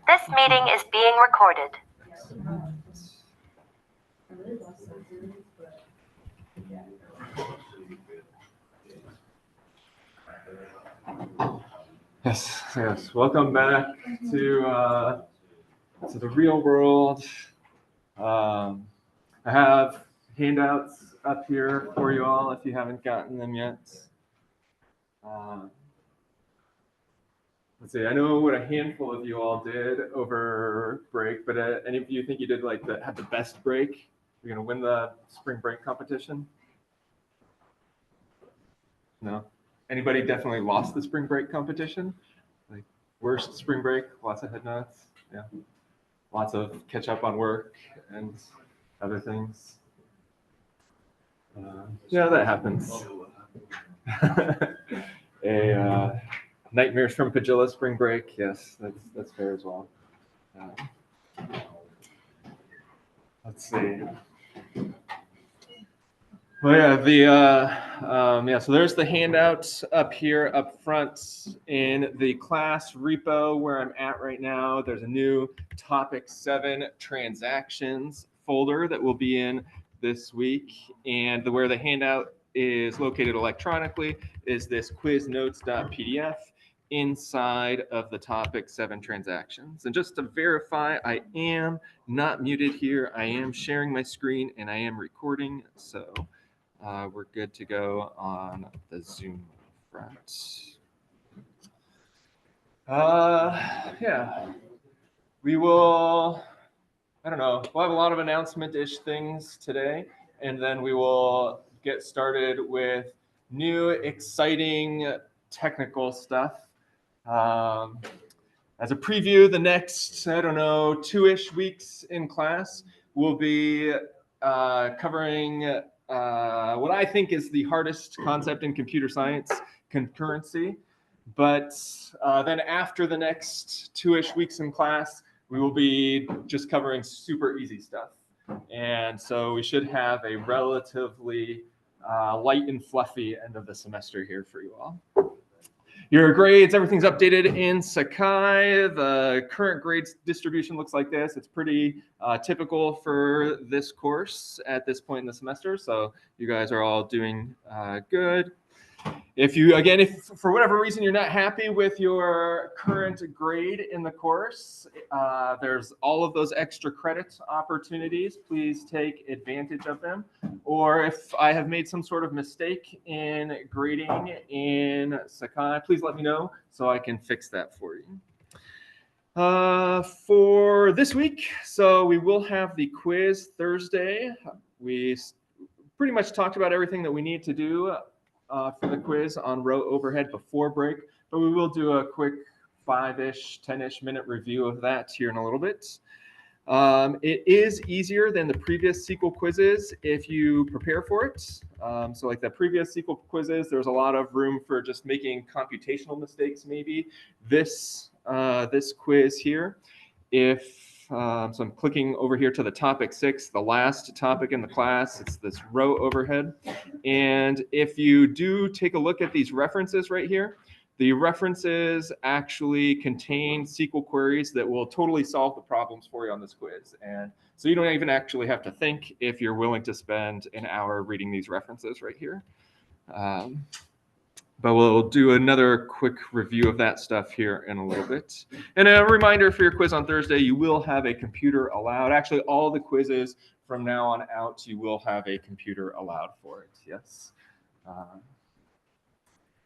This meeting is being recorded. Yes. Welcome back to the real world. I have handouts up here for you all if you haven't gotten them yet. Let's see. I know what a handful of you all did over break, but any of you think you did have the best break? You're gonna win the spring break competition? No. Anybody definitely lost the spring break competition? Like worst spring break, lots of head nods. Yeah. Lots of catch up on work and other things. Yeah, that happens. Nightmares from Pagilla spring break. Yes, that's fair as well. Let's see. Well, yeah, so there's the handouts up here up front in the class repo where I'm at right now. There's a new topic 7 transactions folder that will be in this week, and where the handout is located electronically is this quiznotes.pdf inside of the topic 7 transactions. And just to verify, I am not muted here. I am sharing my screen and I am recording, so we're good to go on the Zoom front. Yeah, we will, I don't know, we'll have a lot of announcement-ish things today, and then we will get started with new, exciting technical stuff. As a preview, the next, 2-ish weeks in class, we'll be covering what I think is the hardest concept in computer science, concurrency. But then after the next 2-ish weeks in class, we will be just covering super easy stuff. And so we should have a relatively light and fluffy end of the semester here for you all. Your grades, everything's updated in Sakai. The current grades distribution looks like this. It's pretty typical for this course at this point in the semester. So you guys are all doing good. If for whatever reason you're not happy with your current grade in the course, there's all of those extra credit opportunities. Please take advantage of them. Or if I have made some sort of mistake in grading in Sakai, please let me know so I can fix that for you. For this week, so we will have the quiz Thursday. We pretty much talked about everything that we need to do for the quiz on row overhead before break, but we will do a quick 5-ish, 10-ish minute review of that here in a little bit. It is easier than the previous SQL quizzes if you prepare for it. So like the previous SQL quizzes, there's a lot of room for just making computational mistakes maybe. This quiz here, so I'm clicking over here to the topic 6, the last topic in the class. It's this row overhead. And if you do take a look at these references right here, the references actually contain SQL queries that will totally solve the problems for you on this quiz. And so you don't even actually have to think if you're willing to spend an hour reading these references right here. But we'll do another quick review of that stuff here in a little bit. And a reminder for your quiz on Thursday, you will have a computer allowed. Actually, all the quizzes from now on out, you will have a computer allowed for it, yes.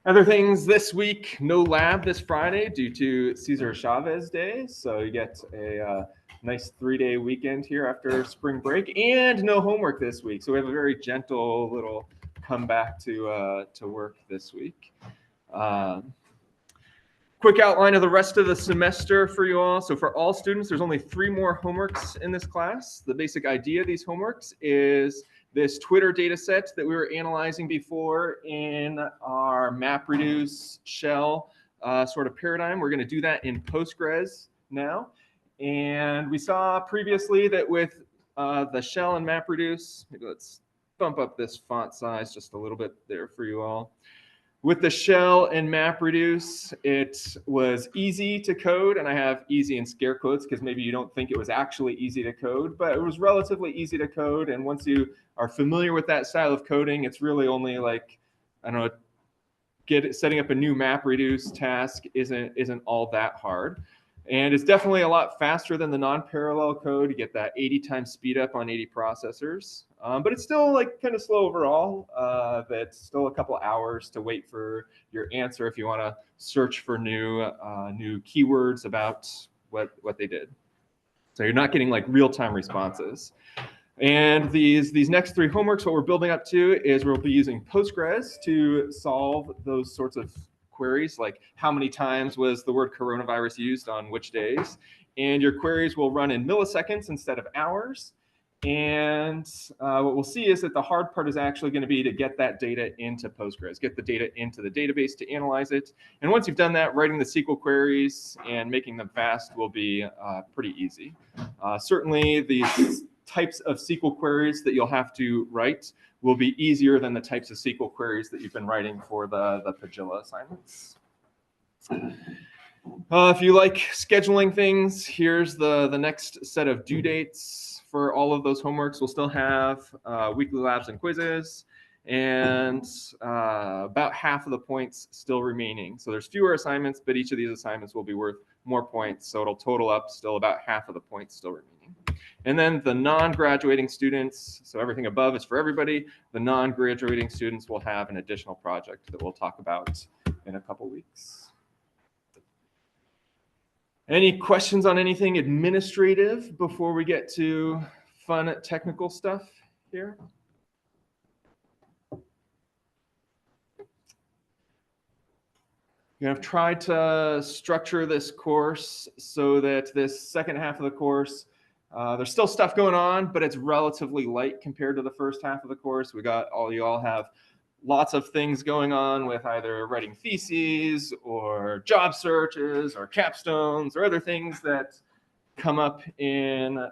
Other things this week, no lab this Friday due to Cesar Chavez Day. So you get a nice 3-day weekend here after spring break, and no homework this week. So we have a very gentle little come back to work this week. Quick outline of the rest of the semester for you all. So for all students, there's only 3 more homeworks in this class. The basic idea of these homeworks is this Twitter data set that we were analyzing before in our MapReduce shell sort of paradigm. We're going to do that in Postgres now. And we saw previously that with the shell and MapReduce, maybe let's bump up this font size just a little bit there for you all. With the shell and MapReduce, it was easy to code, and I have easy in scare quotes because maybe you don't think it was actually easy to code, but it was relatively easy to code. And once you are familiar with that style of coding, it's really only like, I don't know, setting up a new MapReduce task isn't all that hard. And it's definitely a lot faster than the non-parallel code. You get that 80 times speed up on 80 processors. But it's still like kind of slow overall. That's still a couple hours to wait for your answer if you want to search for new keywords about what they did. So you're not getting like real-time responses. And these next three homeworks, what we're building up to is we'll be using Postgres to solve those sorts of queries, like how many times was the word coronavirus used on which days. And your queries will run in milliseconds instead of hours. And what we'll see is that the hard part is actually going to be to get that data into Postgres, get the data into the database to analyze it. And once you've done that, writing the SQL queries and making them fast will be pretty easy. Certainly, these types of SQL queries that you'll have to write will be easier than the types of SQL queries that you've been writing for the Pagilla assignments. If you like scheduling things, here's the next set of due dates for all of those homeworks. We'll still have weekly labs and quizzes, and about half of the points still remaining. So there's fewer assignments, but each of these assignments will be worth more points. So it'll total up still about half of the points still remaining. And then the non-graduating students, so everything above is for everybody. The non-graduating students will have an additional project that we'll talk about in a couple weeks. Any questions on anything administrative before we get to fun technical stuff here? I've tried to structure this course so that this second half of the course, there's still stuff going on, but it's relatively light compared to the first half of the course. You all have lots of things going on with either writing theses or job searches or capstones or other things that come up in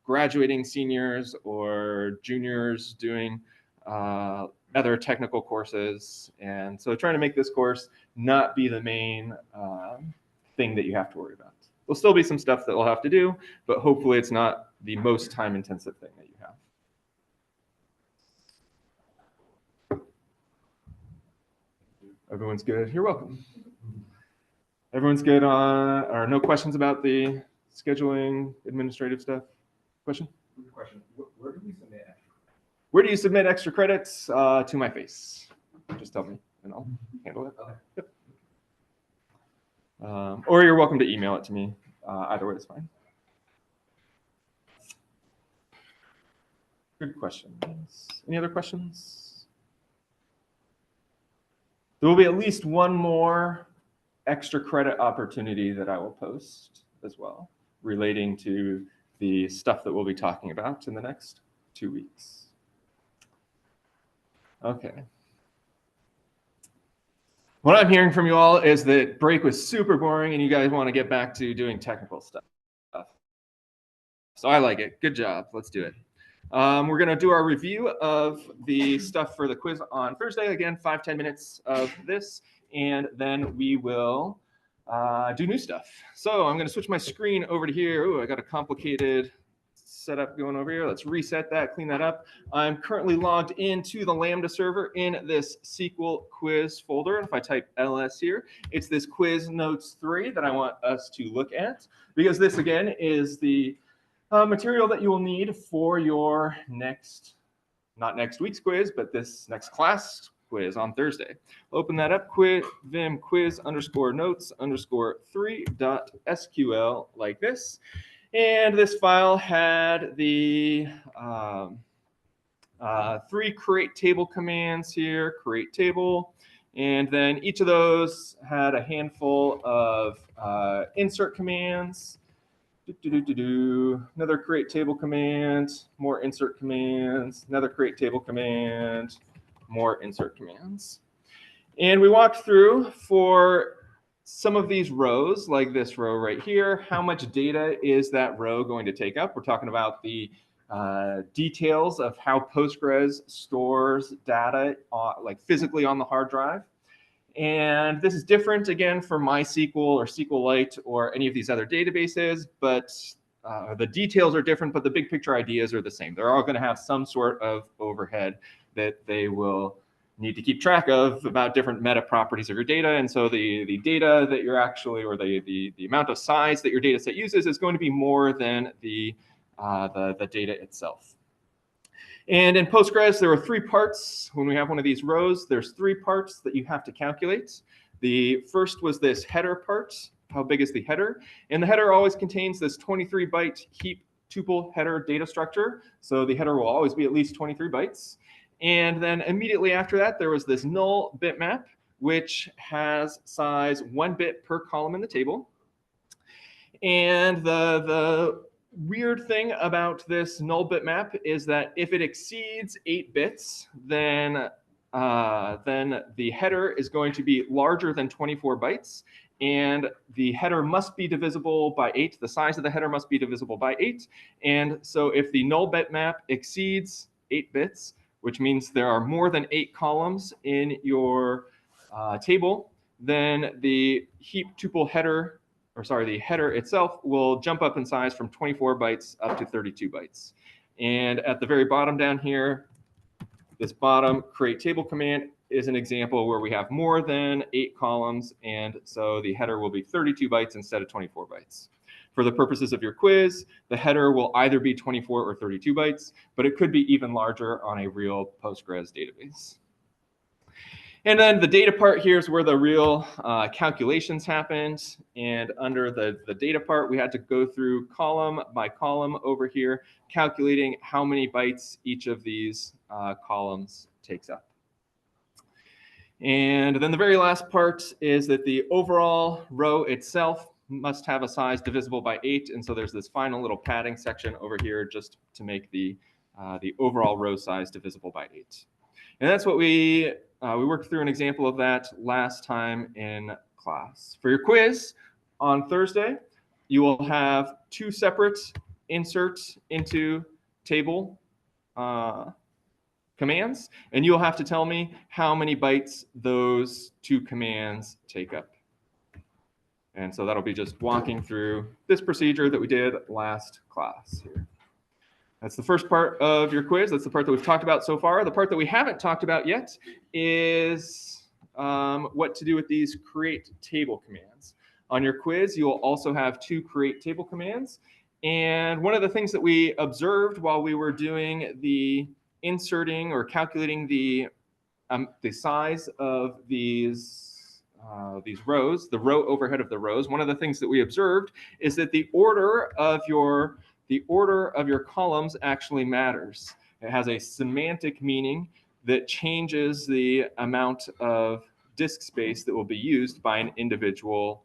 graduating seniors or juniors doing other technical courses. And so trying to make this course not be the main thing that you have to worry about. There'll still be some stuff that we'll have to do, but hopefully it's not the most time-intensive thing that you have. Everyone's good? You're welcome. Everyone's good on, or no questions about the scheduling, administrative stuff? Question? Question. Where do we submit extra? Where do you submit extra credits? To my face. Just tell me and I'll handle it. Okay. Yep. Or you're welcome to email it to me. Either way is fine. Good questions. Any other questions? There will be at least one more extra credit opportunity that I will post as well, relating to the stuff that we'll be talking about in the next 2 weeks. Okay. What I'm hearing from you all is that break was super boring and you guys want to get back to doing technical stuff. So I like it. Good job. Let's do it. We're going to do our review of the stuff for the quiz on Thursday. Again, 5-10 minutes of this, and then we will do new stuff. So I'm going to switch my screen over to here. Ooh, I got a complicated setup going over here. Let's reset that, clean that up. I'm currently logged into the Lambda server in this SQL quiz folder. If I type ls here, it's this quiz notes 3 that I want us to look at, because this again is the material that you will need for your not next week's quiz, but this next class quiz on Thursday. Open that up, vim quiz _ notes _ 3.sql like this. And this file had the 3 create table commands here, create table. And then each of those had a handful of insert commands. Another create table command, more insert commands, another create table command, more insert commands. And we walked through for some of these rows, like this row right here, how much data is that row going to take up? We're talking about the details of how Postgres stores data like physically on the hard drive. And this is different again for MySQL or SQLite or any of these other databases, but the details are different, but the big picture ideas are the same. They're all going to have some sort of overhead that they will need to keep track of about different meta properties of your data. And so the data that you're actually, or the amount of size that your data set uses is going to be more than the data itself. And in Postgres, there are 3 parts. When we have one of these rows, there's 3 parts that you have to calculate. The first was this header part. How big is the header? And the header always contains this 23-byte heap tuple header data structure. So the header will always be at least 23 bytes. And then immediately after that, there was this null bitmap, which has size 1 bit per column in the table. And the weird thing about this null bitmap is that if it exceeds 8 bits, then the header is going to be larger than 24 bytes. And the header must be divisible by 8. The size of the header must be divisible by 8. And so if the null bitmap exceeds 8 bits, which means there are more than 8 columns in your table, then the heap tuple header, the header itself will jump up in size from 24 bytes up to 32 bytes. And at the very bottom down here, this bottom create table command is an example where we have more than 8 columns, and so the header will be 32 bytes instead of 24 bytes. For the purposes of your quiz, the header will either be 24 or 32 bytes, but it could be even larger on a real Postgres database. And then the data part here is where the real calculations happened. And under the data part, we had to go through column by column over here, calculating how many bytes each of these columns takes up. And then the very last part is that the overall row itself must have a size divisible by 8. And so there's this final little padding section over here just to make the overall row size divisible by 8. And that's what we worked through an example of that last time in class. For your quiz on Thursday, you will have 2 separate insert into table commands, and you'll have to tell me how many bytes those 2 commands take up. And so that'll be just walking through this procedure that we did last class here. That's the first part of your quiz. That's the part that we've talked about so far. The part that we haven't talked about yet is what to do with these create table commands. On your quiz, you will also have 2 create table commands. And one of the things that we observed while we were doing the inserting or calculating the size of these rows, the row overhead of the rows, one of the things that we observed is that the order of your columns actually matters. It has a semantic meaning that changes the amount of disk space that will be used by an individual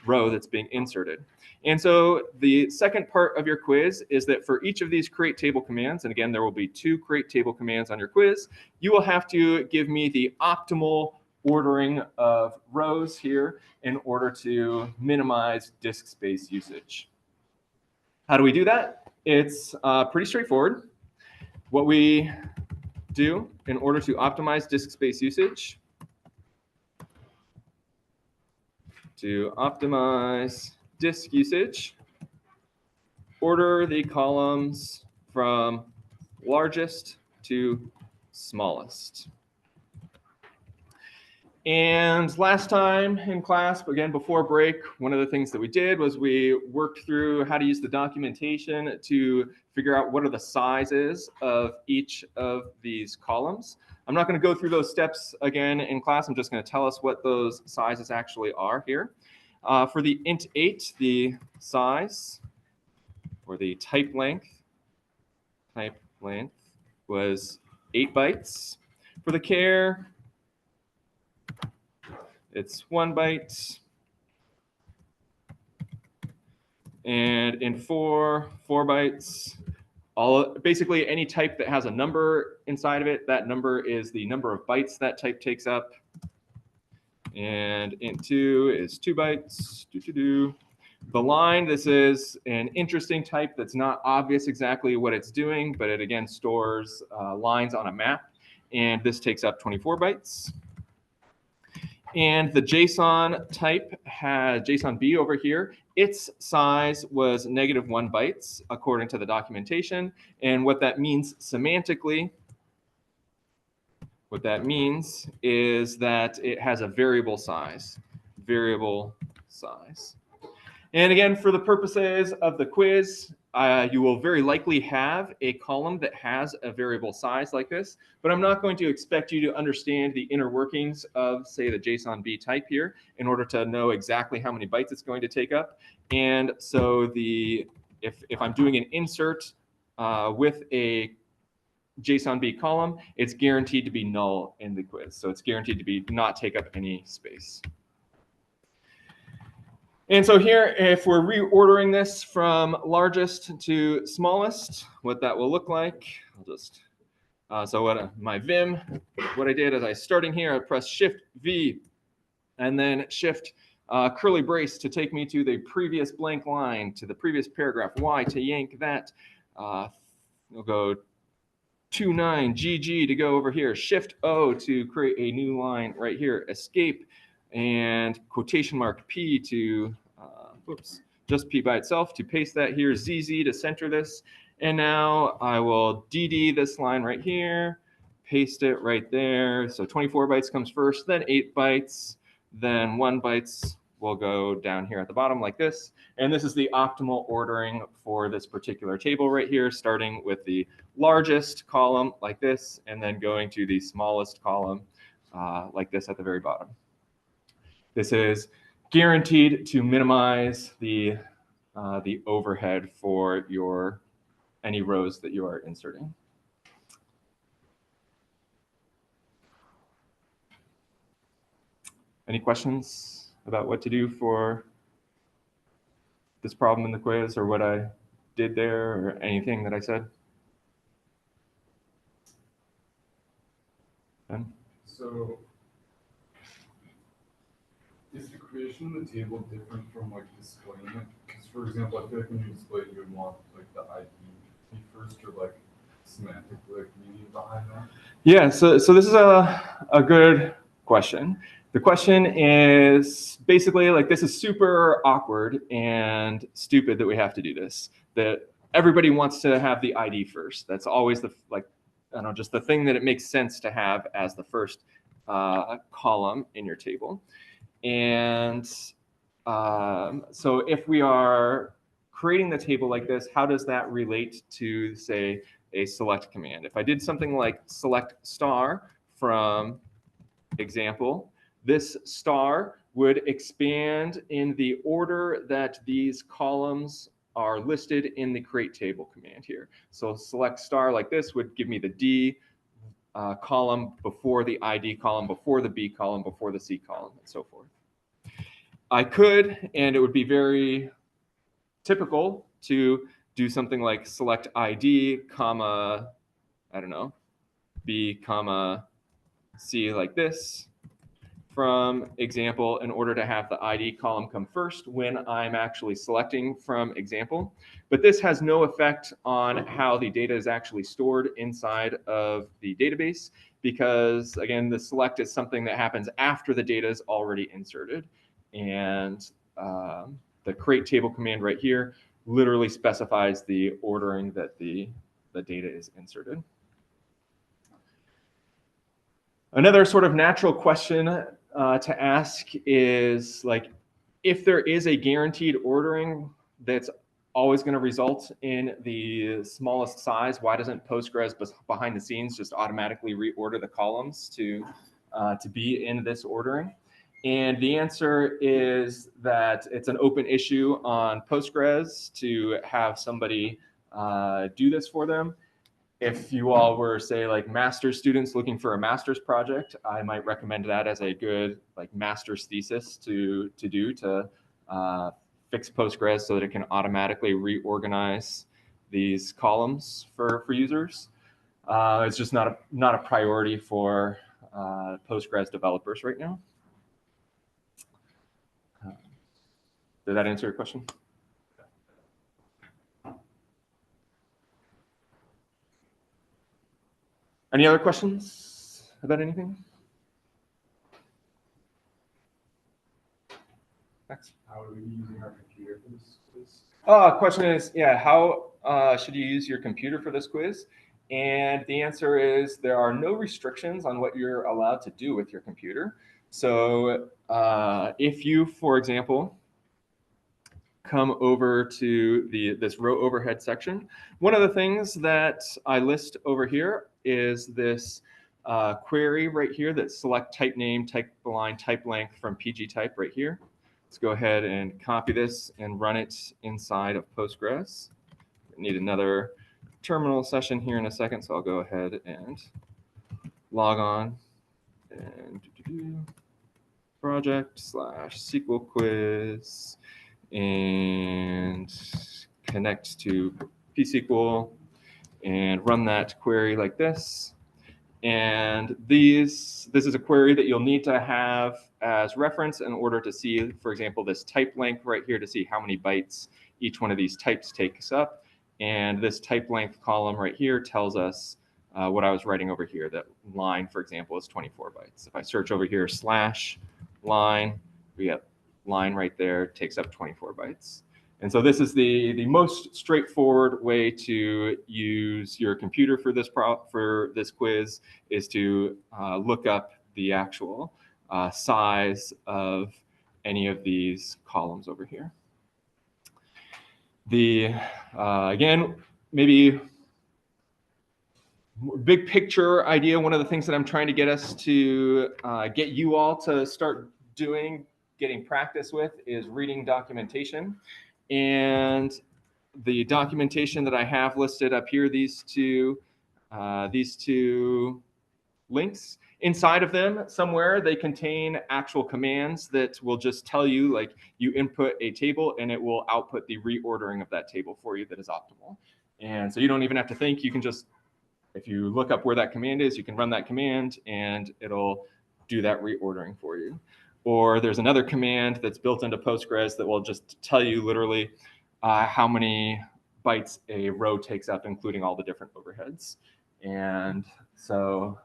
row that's being inserted. And so the second part of your quiz is that for each of these create table commands, and again, there will be 2 create table commands on your quiz, you will have to give me the optimal ordering of rows here in order to minimize disk space usage. How do we do that? It's pretty straightforward. What we do in order to optimize disk space usage, to optimize disk usage, order the columns from largest to smallest. And last time in class, again, before break, one of the things that we did was we worked through how to use the documentation to figure out what are the sizes of each of these columns. I'm not going to go through those steps again in class. I'm just going to tell us what those sizes actually are here. For the int8, the size, or the type length was 8 bytes. For the char, it's 1 byte. And in 4 bytes. Basically any type that has a number inside of it, that number is the number of bytes that type takes up. And int2 is 2 bytes. The line, this is an interesting type that's not obvious exactly what it's doing, but it again stores lines on a map, and this takes up 24 bytes. And the JSON type has JSON-B over here. Its size was -1 bytes according to the documentation. And what that means semantically, what that means is that it has a variable size. And again, for the purposes of the quiz, you will very likely have a column that has a variable size like this, but I'm not going to expect you to understand the inner workings of, say, the JSON-B type here in order to know exactly how many bytes it's going to take up. And so if I'm doing an insert with a JSON-B column, it's guaranteed to be null in the quiz. So it's guaranteed to be not take up any space. And so here, if we're reordering this from largest to smallest, what that will look like, I'll just, my Vim, what I did is starting here, I pressed Shift V and then Shift curly brace to take me to the previous blank line, to the previous paragraph, Y to yank that. We'll go 29 GG to go over here, Shift O to create a new line right here, escape, and quotation mark P to, just P by itself to paste that here, ZZ to center this. And now I will DD this line right here, paste it right there. So 24 bytes comes first, then 8 bytes, then 1 bytes will go down here at the bottom like this. And this is the optimal ordering for this particular table right here, starting with the largest column like this, and then going to the smallest column like this at the very bottom. This is guaranteed to minimize the overhead for any rows that you are inserting. Any questions about what to do for this problem in the quiz, or what I did there, or anything that I said? Ben? So, is the creation of the table different from like displaying it? Because for example, I feel like when you display it, you would want like the ID to be first, or like semantic like meaning behind that. Yeah, so this is a good question. The question is basically like, this is super awkward and stupid that we have to do this. That everybody wants to have the ID first. That's always just the thing that it makes sense to have as the first column in your table. And so if we are creating the table like this, how does that relate to, say, a select command? If I did something like select star from example, this star would expand in the order that these columns are listed in the create table command here. So select star like this would give me the D column before the ID column, before the B column, before the C column, and so forth. I could, and it would be very typical to do something like select ID, comma, I don't know, B, comma, C like this from example, in order to have the ID column come first when I'm actually selecting from example. But this has no effect on how the data is actually stored inside of the database, because again, the select is something that happens after the data is already inserted. And the create table command right here literally specifies the ordering that the data is inserted. Another sort of natural question to ask is, like, if there is a guaranteed ordering that's always going to result in the smallest size, why doesn't Postgres behind the scenes just automatically reorder the columns to be in this ordering? And the answer is that it's an open issue on Postgres to have somebody do this for them. If you all were, say, like master's students looking for a master's project, I might recommend that as a good like master's thesis to fix Postgres so that it can automatically reorganize these columns for users. It's just not a priority for Postgres developers right now. Did that answer your question? Any other questions about anything? Next. How are we using our computer for this quiz? Question is, yeah, how should you use your computer for this quiz? And the answer is there are no restrictions on what you're allowed to do with your computer. So if you, for example, come over to this row overhead section, one of the things that I list over here is this query right here that select type name, type line, type length from PG type right here. Let's go ahead and copy this and run it inside of Postgres. I need another terminal session here in a second, so I'll go ahead and log on and project/SQL quiz and connect to pSQL and run that query like this. And this is a query that you'll need to have as reference in order to see, for example, this type length right here to see how many bytes each one of these types takes up. And this type length column right here tells us what I was writing over here. That line, for example, is 24 bytes. If I search over here /line, we get line right there, takes up 24 bytes. And so this is the most straightforward way to use your computer for this quiz, is to look up the actual size of any of these columns over here. Again, maybe big picture idea, one of the things that I'm trying to get us to get you all to start doing, getting practice with, is reading documentation. And the documentation that I have listed up here, these two links, inside of them somewhere they contain actual commands that will just tell you, like, you input a table and it will output the reordering of that table for you that is optimal. And so you don't even have to think. You can just, if you look up where that command is, you can run that command and it'll do that reordering for you. Or there's another command that's built into Postgres that will just tell you literally how many bytes a row takes up, including all the different overheads. And so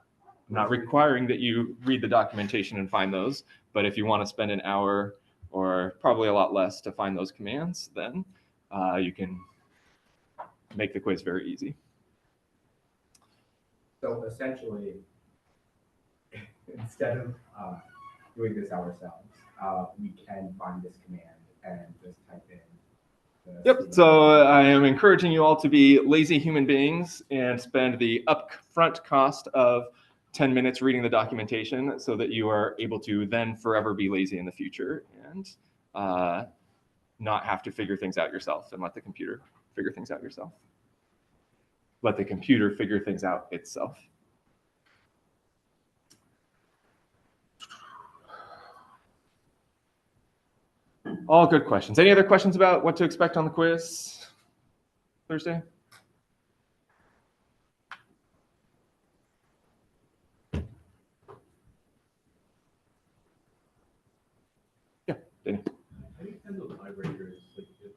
I'm not requiring that you read the documentation and find those, but if you want to spend an hour or probably a lot less to find those commands, then you can make the quiz very easy. So essentially, instead of doing this ourselves, we can find this command and just type in. Yep, so I am encouraging you all to be lazy human beings and spend the upfront cost of 10 minutes reading the documentation so that you are able to then forever be lazy in the future and not have to figure things out yourself and let the computer figure things out yourself. Let the computer figure things out itself. All good questions. Any other questions about what to expect on the quiz Thursday? Yeah, Danny. How do you handle tiebreakers? Like if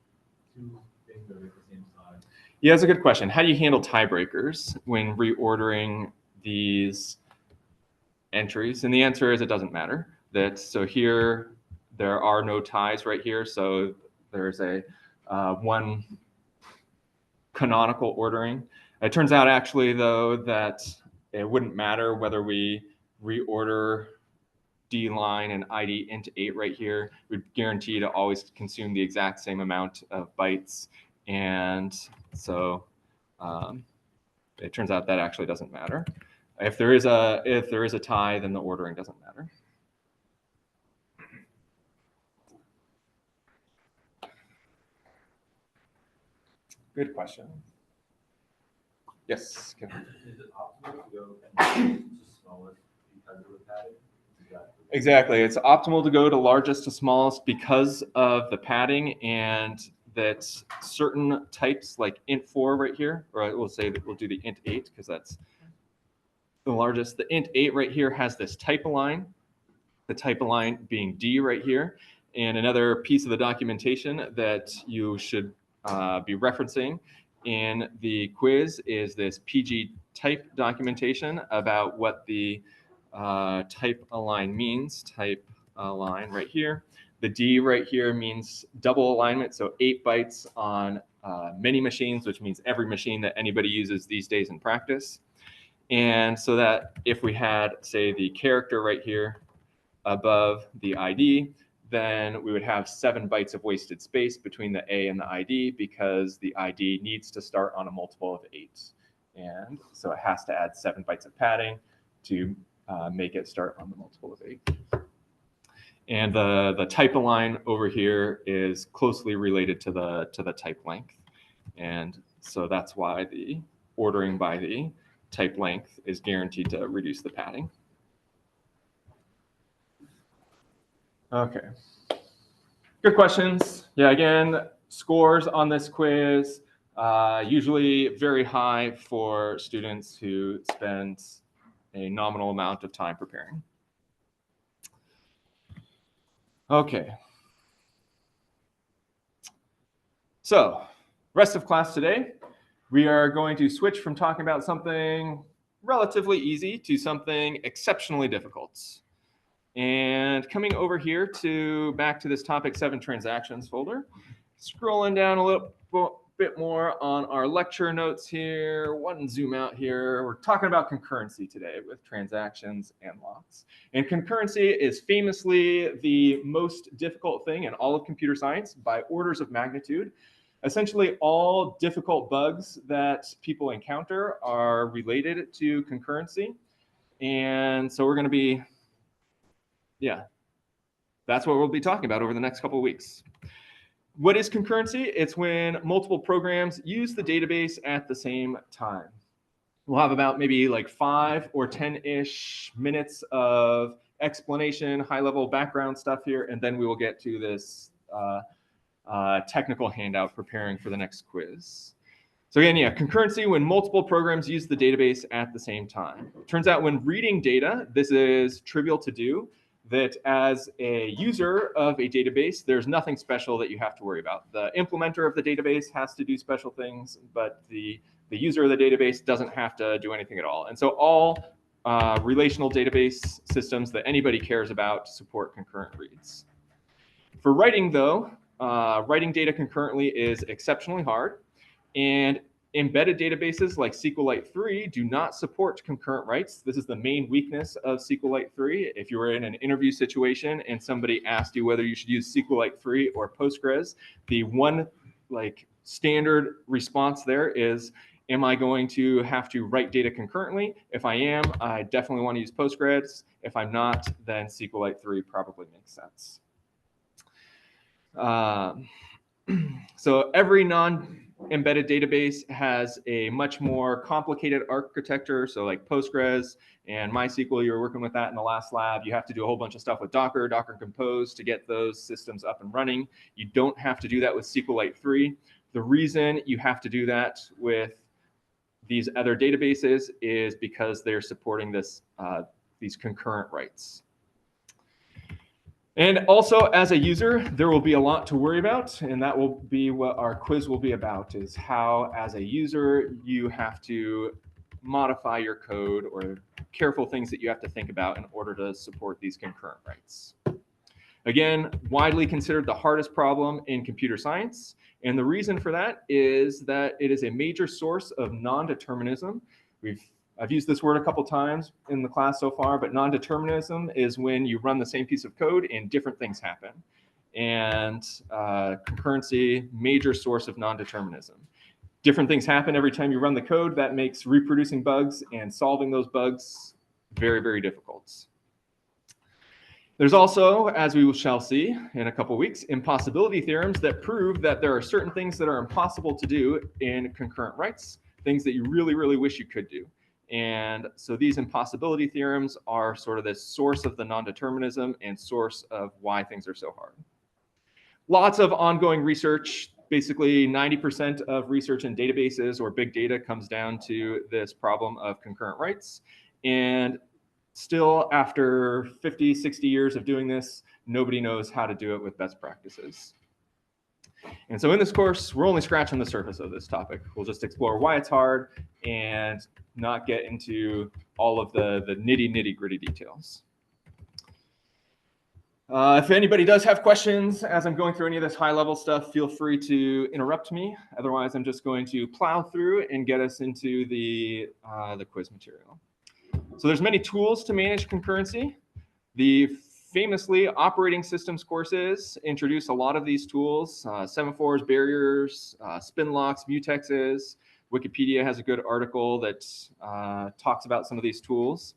two things are at the same time? Yeah, that's a good question. How do you handle tiebreakers when reordering these entries? And the answer is it doesn't matter. So here there are no ties right here. So there's a one canonical ordering. It turns out actually though that it wouldn't matter whether we reorder D line and ID int 8 right here. We'd guarantee to always consume the exact same amount of bytes. And so it turns out that actually doesn't matter. If there is a tie, then the ordering doesn't matter. Good question. Yes, Kevin. Is it optimal to go to smallest because of the padding? Exactly. It's optimal to go to largest to smallest because of the padding, and that certain types like int4 right here, or we'll say that we'll do the int8 because that's the largest. The int8 right here has this type align, the type align being D right here. And another piece of the documentation that you should be referencing in the quiz is this PG type documentation about what the type align means. Type align right here. The D right here means double alignment, so 8 bytes on many machines, which means every machine that anybody uses these days in practice. And so that if we had, say, the character right here above the ID, then we would have 7 bytes of wasted space between the A and the ID because the ID needs to start on a multiple of 8. And so it has to add 7 bytes of padding to make it start on the multiple of 8. And the type align over here is closely related to the type length. And so that's why the ordering by the type length is guaranteed to reduce the padding. Okay. Good questions. Yeah, again, scores on this quiz, usually very high for students who spend a nominal amount of time preparing. Okay. So, rest of class today, we are going to switch from talking about something relatively easy to something exceptionally difficult. And coming over here to back to this topic 7 transactions folder, scrolling down a little bit more on our lecture notes here, one zoom out here. We're talking about concurrency today with transactions and locks. And concurrency is famously the most difficult thing in all of computer science by orders of magnitude. Essentially, all difficult bugs that people encounter are related to concurrency. And so we're going to be, yeah, that's what we'll be talking about over the next couple of weeks. What is concurrency? It's when multiple programs use the database at the same time. We'll have about maybe like 5 or 10-ish minutes of explanation, high-level background stuff here, and then we will get to this technical handout preparing for the next quiz. So again, yeah, concurrency when multiple programs use the database at the same time. It turns out when reading data, this is trivial to do, that as a user of a database, there's nothing special that you have to worry about. The implementer of the database has to do special things, but the user of the database doesn't have to do anything at all. And so all relational database systems that anybody cares about support concurrent reads. For writing, though, writing data concurrently is exceptionally hard, and embedded databases like SQLite 3 do not support concurrent writes. This is the main weakness of SQLite 3. If you were in an interview situation and somebody asked you whether you should use SQLite 3 or Postgres, the one standard response there is, am I going to have to write data concurrently? If I am, I definitely want to use Postgres. If I'm not, then SQLite 3 probably makes sense. So every non-embedded database has a much more complicated architecture. So like Postgres and MySQL, you were working with that in the last lab. You have to do a whole bunch of stuff with Docker, Docker Compose to get those systems up and running. You don't have to do that with SQLite 3. The reason you have to do that with these other databases is because they're supporting this, these concurrent writes. And also, as a user, there will be a lot to worry about, and that will be what our quiz will be about, is how, as a user, you have to modify your code or careful things that you have to think about in order to support these concurrent writes. Again, widely considered the hardest problem in computer science, and the reason for that is that it is a major source of non-determinism. I've used this word a couple times in the class so far, but non-determinism is when you run the same piece of code and different things happen. And concurrency, major source of non-determinism. Different things happen every time you run the code. That makes reproducing bugs and solving those bugs very, very difficult. There's also, as we shall see in a couple weeks, impossibility theorems that prove that there are certain things that are impossible to do in concurrent writes, things that you really, really wish you could do. And so these impossibility theorems are sort of the source of the non-determinism and source of why things are so hard. Lots of ongoing research. Basically, 90% of research in databases or big data comes down to this problem of concurrent writes. And still, after 50, 60 years of doing this, nobody knows how to do it with best practices. And so in this course, we're only scratching the surface of this topic. We'll just explore why it's hard and not get into all of the nitty-gritty details. If anybody does have questions as I'm going through any of this high-level stuff, feel free to interrupt me. Otherwise, I'm just going to plow through and get us into the quiz material. So there's many tools to manage concurrency. The famously operating systems courses introduce a lot of these tools, semaphores, barriers, spin locks, mutexes. Wikipedia has a good article that talks about some of these tools.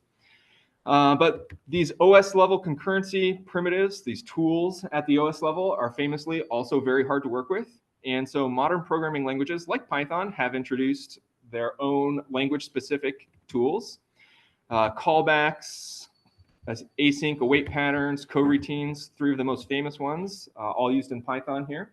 But these OS level concurrency primitives, these tools at the OS level, are famously also very hard to work with. And so modern programming languages like Python have introduced their own language specific tools. Callbacks, async await patterns, coroutines, three of the most famous ones, all used in Python here.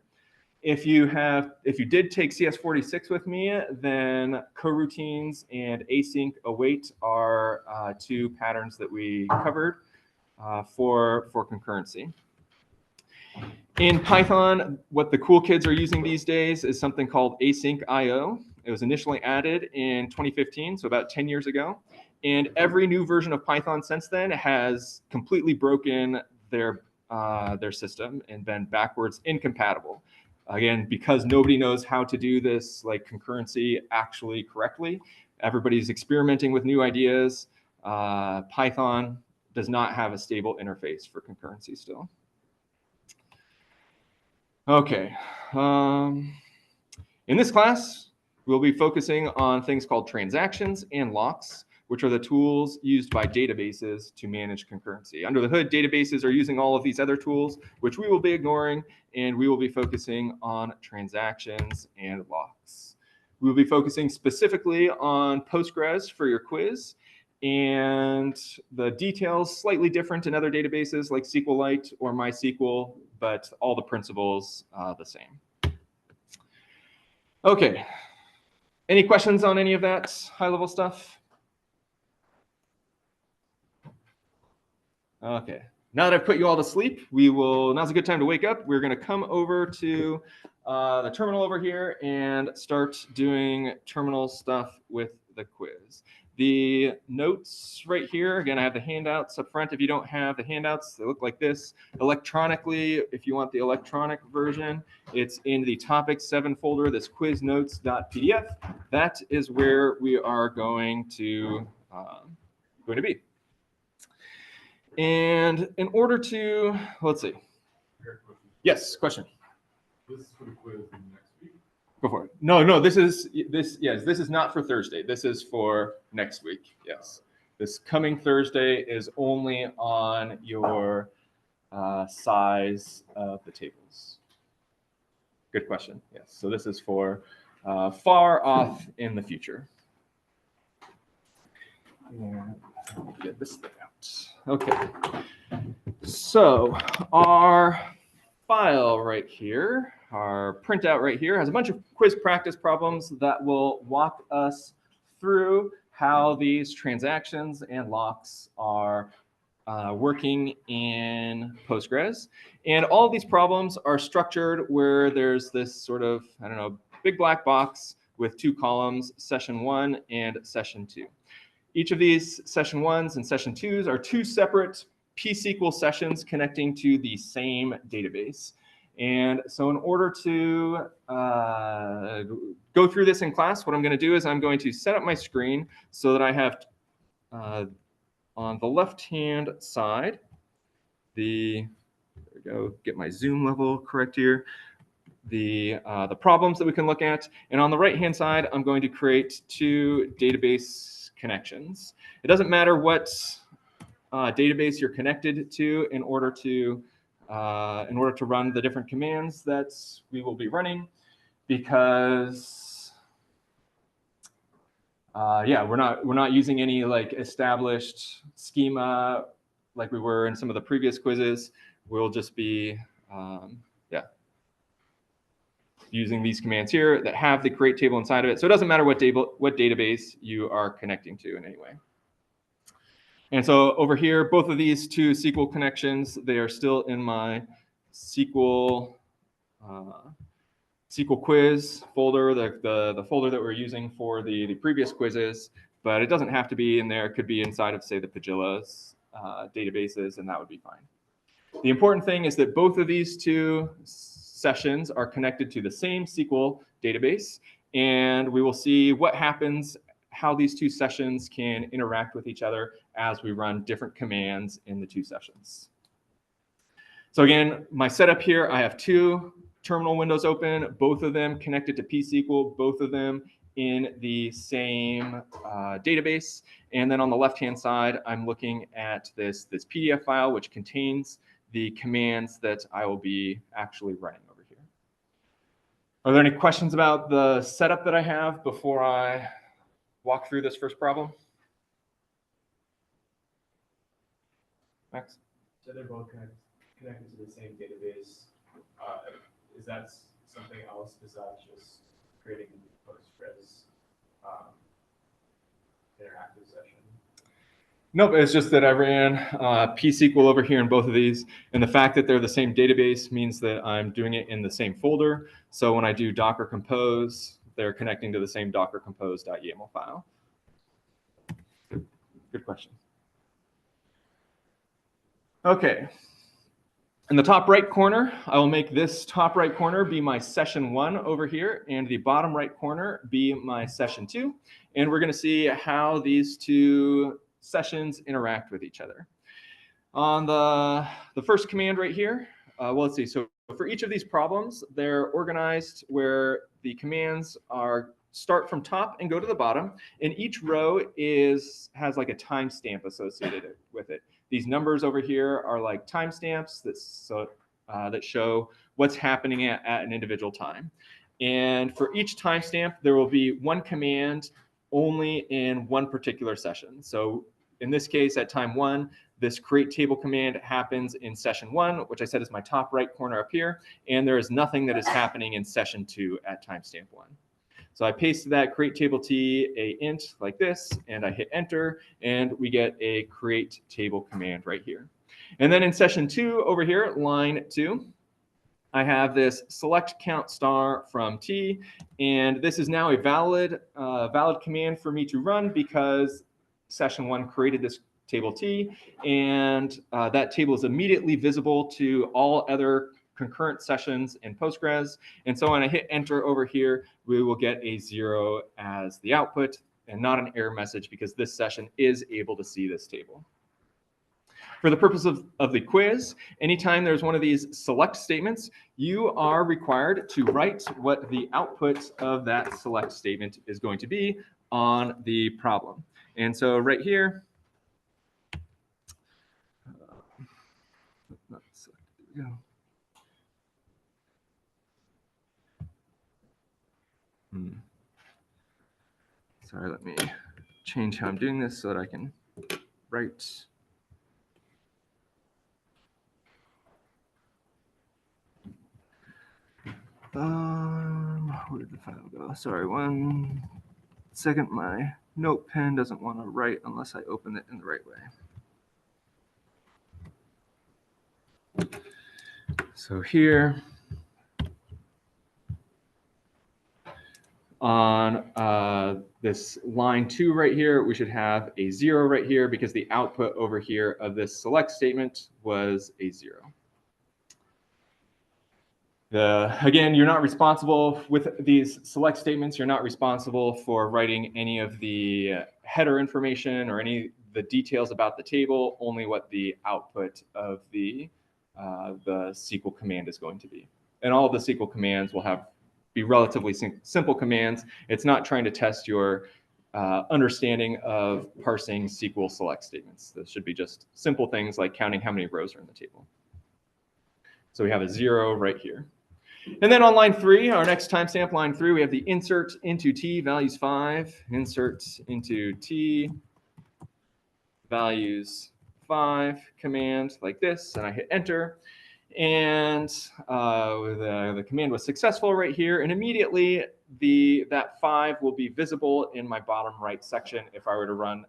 If you did take CS46 with me, then coroutines and async await are two patterns that we covered for concurrency. In Python, what the cool kids are using these days is something called async IO. It was initially added in 2015, so about 10 years ago. And every new version of Python since then has completely broken their system and been backwards incompatible. Again, because nobody knows how to do this like concurrency actually correctly. Everybody's experimenting with new ideas. Python does not have a stable interface for concurrency still. Okay. In this class, we'll be focusing on things called transactions and locks, which are the tools used by databases to manage concurrency. Under the hood, databases are using all of these other tools, which we will be ignoring, and we will be focusing on transactions and locks. We will be focusing specifically on Postgres for your quiz, and the details slightly different in other databases like SQLite or MySQL, but all the principles the same. Okay, any questions on any of that high-level stuff? Okay, now that I've put you all to sleep, now's a good time to wake up. We're gonna come over to the terminal over here and start doing terminal stuff with the quiz. The notes right here, again, I have the handouts up front. If you don't have the handouts, they look like this. Electronically, if you want the electronic version, it's in the topic 7 folder, this quiznotes.pdf. That is where we are going to be. And in order to, let's see. Yes, question. This is for the quiz next week. Go for it. No, this is not for Thursday. This is for next week. Yes. This coming Thursday is only on your size of the tables. Good question. Yes. So this is for far off in the future. And get this thing out. Okay. So our file right here, our printout right here, has a bunch of quiz practice problems that will walk us through how these transactions and locks are working in Postgres. And all of these problems are structured where there's this sort of, big black box with 2 columns, session 1 and session 2. Each of these session 1s and session 2s are 2 separate P-SQL sessions connecting to the same database. And so in order to go through this in class, what I'm going to do is I'm going to set up my screen so that I have on the left-hand side, there we go, get my zoom level correct here, the problems that we can look at. And on the right-hand side, I'm going to create 2 database connections. It doesn't matter what database you're connected to in order to run the different commands that we will be running, because we're not using any like established schema like we were in some of the previous quizzes. We'll just be using these commands here that have the create table inside of it. So it doesn't matter what database you are connecting to in any way. And so over here, both of these two SQL connections, they are still in my SQL SQL quiz folder, the folder that we're using for the previous quizzes, but it doesn't have to be in there. It could be inside of, say, the Pagilla's databases, and that would be fine. The important thing is that both of these two sessions are connected to the same SQL database, and we will see what happens, how these two sessions can interact with each other as we run different commands in the two sessions. So again, my setup here, I have two terminal windows open, both of them connected to pSQL, both of them in the same database. And then on the left-hand side, I'm looking at this PDF file, which contains the commands that I will be actually running over here. Are there any questions about the setup that I have before I walk through this first problem? Max? So they're both connected to the same database. Is that something else besides just creating Postgres interactive session? Nope, it's just that I ran pSQL over here in both of these, and the fact that they're the same database means that I'm doing it in the same folder. So when I do Docker Compose, they're connecting to the same Docker Compose.yaml file. Good question. Okay. In the top right corner, I will make this top right corner be my session 1 over here, and the bottom right corner be my session 2. And we're going to see how these two sessions interact with each other. On the first command right here, well, let's see. So for each of these problems, they're organized where the commands are start from top and go to the bottom, and each row has like a timestamp associated with it. These numbers over here are like timestamps that show what's happening at an individual time. And for each timestamp, there will be one command only in one particular session. So in this case, at time 1, this create table command happens in session 1, which I said is my top right corner up here, and there is nothing that is happening in session 2 at timestamp 1. So I pasted that create table t a int like this, and I hit enter, and we get a create table command right here. And then in session 2 over here, line 2, I have this select count star from t, and this is now a valid command for me to run because session 1 created this table t, and that table is immediately visible to all other concurrent sessions in Postgres. And so when I hit enter over here, we will get a 0 as the output and not an error message because this session is able to see this table. For the purpose of the quiz, anytime there's one of these select statements, you are required to write what the output of that select statement is going to be on the problem. And so right here, there we go. Sorry, let me change how I'm doing this so that I can write. Where did the file go? Sorry, 1 second. My note pen doesn't want to write unless I open it in the right way. So here, on this line 2 right here, we should have a 0 right here because the output over here of this select statement was a 0. Again, you're not responsible with these select statements. You're not responsible for writing any of the header information or any of the details about the table, only what the output of the SQL command is going to be. And all of the SQL commands will be relatively simple commands. It's not trying to test your understanding of parsing SQL select statements. This should be just simple things like counting how many rows are in the table. So we have a 0 right here. And then on line 3, our next timestamp, line 3, we have the insert into t values 5, insert into t values 5 command like this, and I hit enter. And the command was successful right here. And immediately that 5 will be visible in my bottom right section if I were to run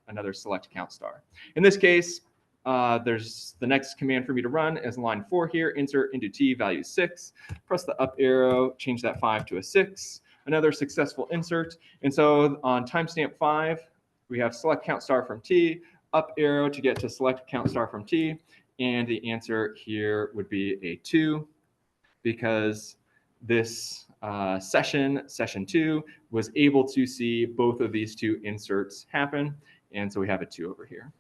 another select count star. In this case, there's the next command for me to run is line 4 here, insert into t value 6. Press the up arrow, change that 5 to a 6. Another successful insert. And so on timestamp 5, we have select count star from t, up arrow to get to select count star from t. And the answer here would be a 2 because this session 2, was able to see both of these two inserts happen. And so we have a 2 over here.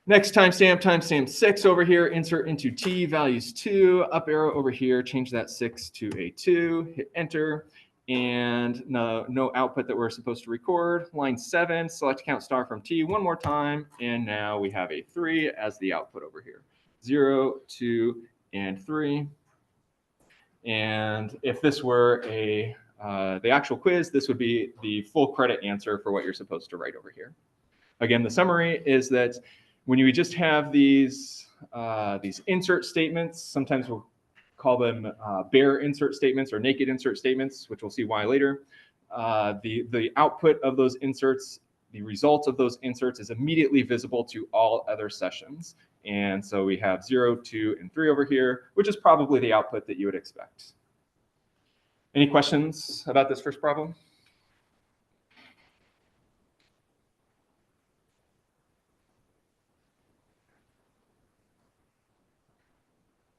Next timestamp 6 over here, insert into t values 2, up arrow over here, change that 6 to a 2, hit enter, and no output that we're supposed to record. Line 7, select count star from t one more time, and now we have a 3 as the output over here. 0, 2, and 3. And if this were the actual quiz, this would be the full credit answer for what you're supposed to write over here. Again, the summary is that when you just have these insert statements, sometimes we'll call them bare insert statements or naked insert statements, which we'll see why later. The output of those inserts, the result of those inserts is immediately visible to all other sessions. And so we have 0, 2, and 3 over here, which is probably the output that you would expect. Any questions about this first problem?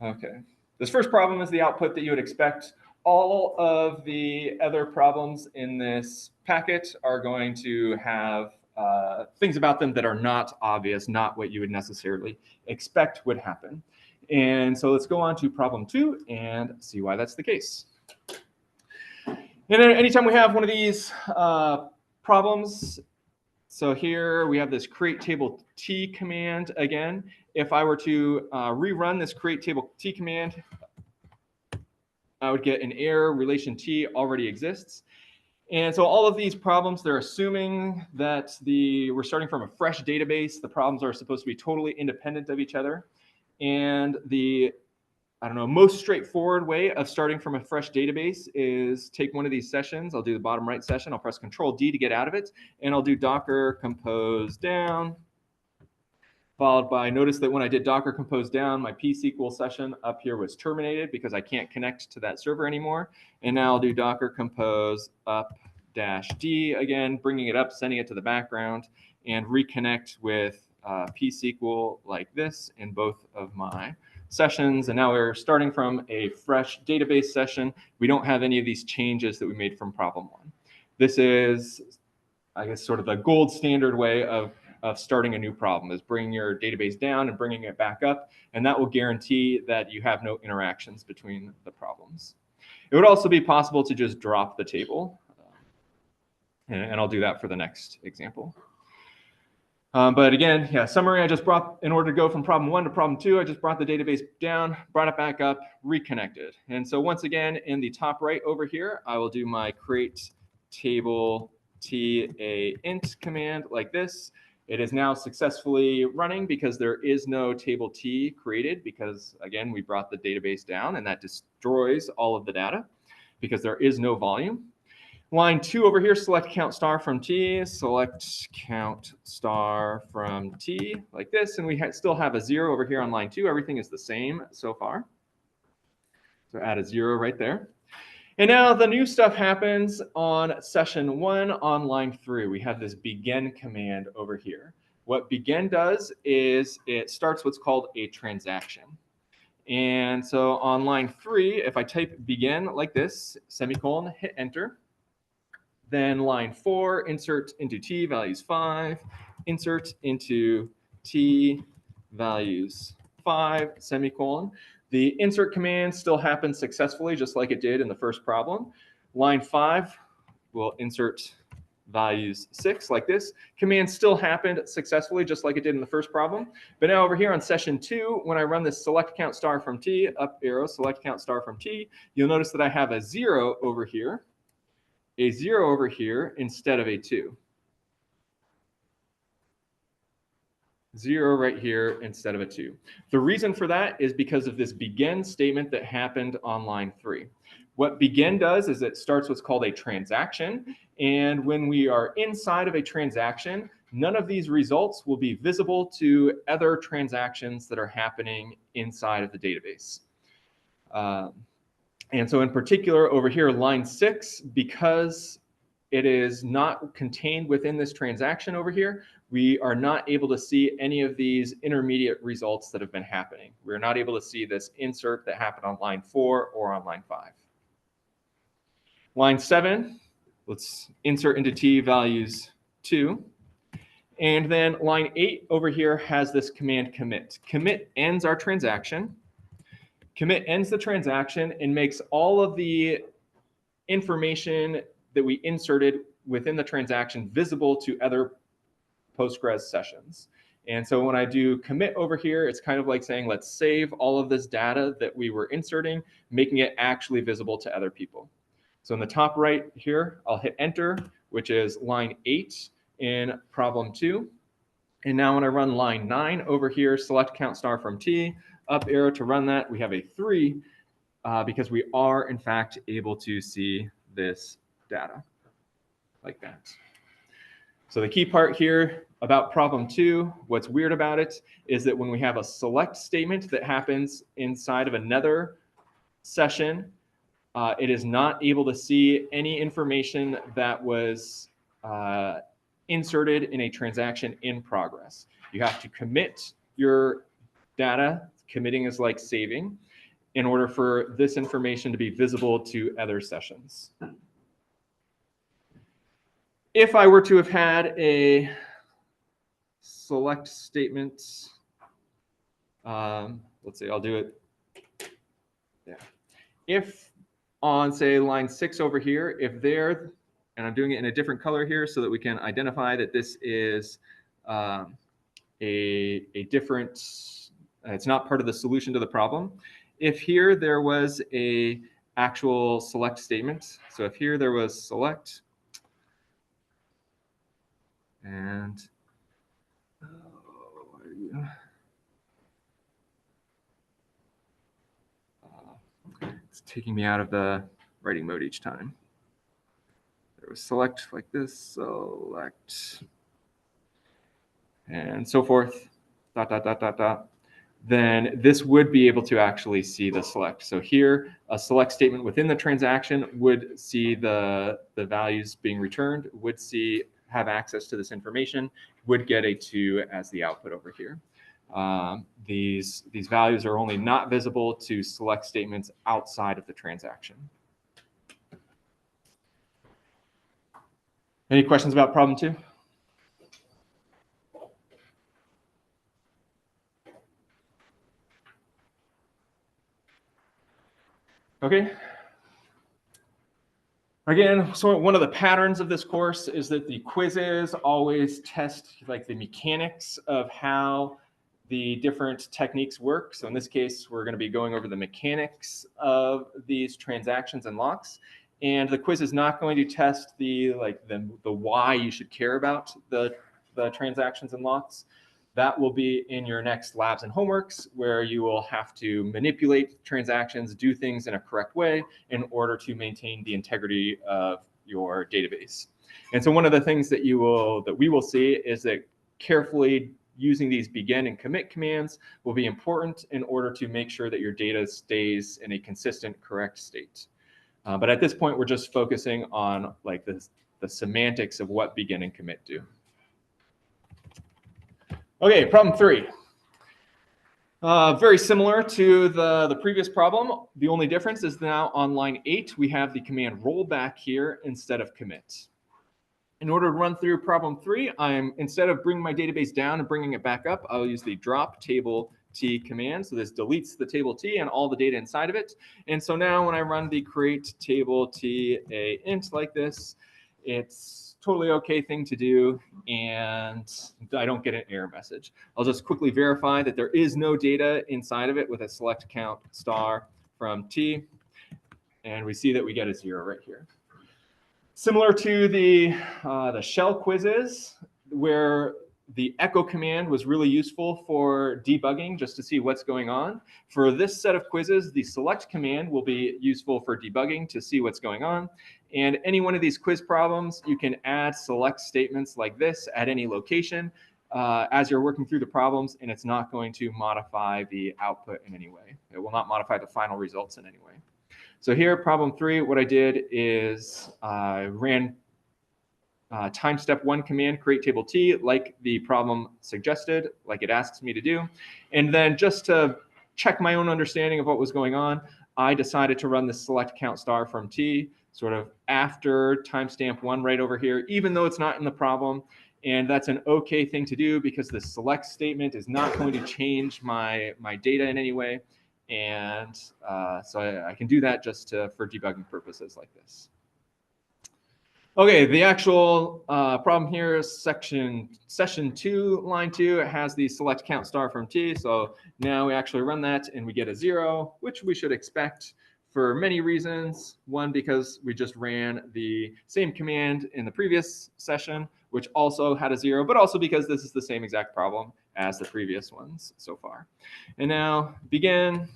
Okay. This first problem is the output that you would expect. All of the other problems in this packet are going to have things about them that are not obvious, not what you would necessarily expect would happen. And so let's go on to problem 2 and see why that's the case. And then anytime we have one of these problems, so here we have this create table t command again. If I were to rerun this create table t command, I would get an error, relation t already exists. And so all of these problems, they're assuming that we're starting from a fresh database. The problems are supposed to be totally independent of each other. And the most straightforward way of starting from a fresh database is take one of these sessions. I'll do the bottom right session. I'll press Control D to get out of it. And I'll do Docker compose down, followed by, notice that when I did Docker compose down, my pSQL session up here was terminated because I can't connect to that server anymore. And now I'll do Docker compose up -D again, bringing it up, sending it to the background, and reconnect with pSQL like this in both of my sessions. And now we're starting from a fresh database session. We don't have any of these changes that we made from problem 1. This is, I guess, sort of the gold standard way of starting a new problem, is bringing your database down and bringing it back up. And that will guarantee that you have no interactions between the problems. It would also be possible to just drop the table. And I'll do that for the next example. But again, yeah, summary, in order to go from problem 1 to problem 2, I just brought the database down, brought it back up, reconnected. And so once again, in the top right over here, I will do my create table int command like this. It is now successfully running because there is no table t created because, again, we brought the database down, and that destroys all of the data because there is no volume. Line 2 over here, select count star from t, select count star from t like this, and we still have a 0 over here on line 2. Everything is the same so far. So add a 0 right there. And now the new stuff happens on session 1 on line 3. We have this begin command over here. What begin does is it starts what's called a transaction. And so on line 3, if I type begin like this, semicolon, hit enter. Then line 4, insert into t values 5, insert into t values 5, semicolon. The insert command still happens successfully, just like it did in the first problem. Line 5 will insert values 6 like this. Command still happened successfully, just like it did in the first problem. But now over here on session 2, when I run this select count star from t, up arrow, select count star from t, you'll notice that I have a 0 over here, instead of a 2. 0 right here instead of a 2. The reason for that is because of this begin statement that happened on line 3. What begin does is it starts what's called a transaction, and when we are inside of a transaction, none of these results will be visible to other transactions that are happening inside of the database. And so in particular over here, line 6, because it is not contained within this transaction over here, we are not able to see any of these intermediate results that have been happening. We're not able to see this insert that happened on line 4 or on line 5. Line 7, let's insert into T values 2. And then line 8 over here has this command commit. Commit ends our transaction. Commit ends the transaction and makes all of the information that we inserted within the transaction visible to other Postgres sessions. And so when I do commit over here, it's kind of like saying, let's save all of this data that we were inserting, making it actually visible to other people. So in the top right here, I'll hit enter, which is line 8 in problem 2. And now when I run line 9 over here, select count star from T, up arrow to run that, we have a 3 because we are in fact able to see this data like that. So the key part here about problem 2, what's weird about it is that when we have a select statement that happens inside of another session, it is not able to see any information that was inserted in a transaction in progress. You have to commit your data, committing is like saving, in order for this information to be visible to other sessions. If I were to have had a select statement, let's see, I'll do it. Yeah. If on, say, line 6 over here, if there, and I'm doing it in a different color here so that we can identify that this is a different, it's not part of the solution to the problem. If here there was a actual select statement, so if here there was select, and it's taking me out of the writing mode each time. There was select like this, select, and so forth, dot, dot, dot, dot, dot. Then this would be able to actually see the select. So here, a select statement within the transaction would see the values being returned, would have access to this information, would get a 2 as the output over here. These values are only not visible to select statements outside of the transaction. Any questions about problem 2? Okay. Again, so one of the patterns of this course is that the quizzes always test like the mechanics of how the different techniques work. So in this case, we're going to be going over the mechanics of these transactions and locks. And the quiz is not going to test the why you should care about the transactions and locks. That will be in your next labs and homeworks, where you will have to manipulate transactions, do things in a correct way in order to maintain the integrity of your database. And so one of the things that we will see is that carefully using these begin and commit commands will be important in order to make sure that your data stays in a consistent, correct state. But at this point, we're just focusing on like the semantics of what begin and commit do. Okay, problem 3. Very similar to the previous problem. The only difference is now on line 8, we have the command rollback here instead of commit. In order to run through problem 3, instead of bringing my database down and bringing it back up, I'll use the drop table T command. So this deletes the table T and all the data inside of it. And so now when I run the create table T a int like this, it's totally okay thing to do, and I don't get an error message. I'll just quickly verify that there is no data inside of it with a select count star from T, and we see that we get a 0 right here. Similar to the shell quizzes, where the echo command was really useful for debugging, just to see what's going on. For this set of quizzes, the select command will be useful for debugging to see what's going on. And any one of these quiz problems, you can add select statements like this at any location as you're working through the problems, and it's not going to modify the output in any way. It will not modify the final results in any way. So here, problem 3, what I did is I ran time step 1 command, create table T, like the problem suggested, like it asks me to do. And then just to check my own understanding of what was going on, I decided to run the select count star from T sort of after timestamp 1 right over here, even though it's not in the problem. And that's an okay thing to do because the select statement is not going to change my data in any way. And so I can do that just for debugging purposes like this. Okay, the actual problem here is session 2, line 2. It has the select count star from T. So now we actually run that and we get a 0, which we should expect for many reasons. One, because we just ran the same command in the previous session, which also had a 0, but also because this is the same exact problem as the previous ones so far. And now begin,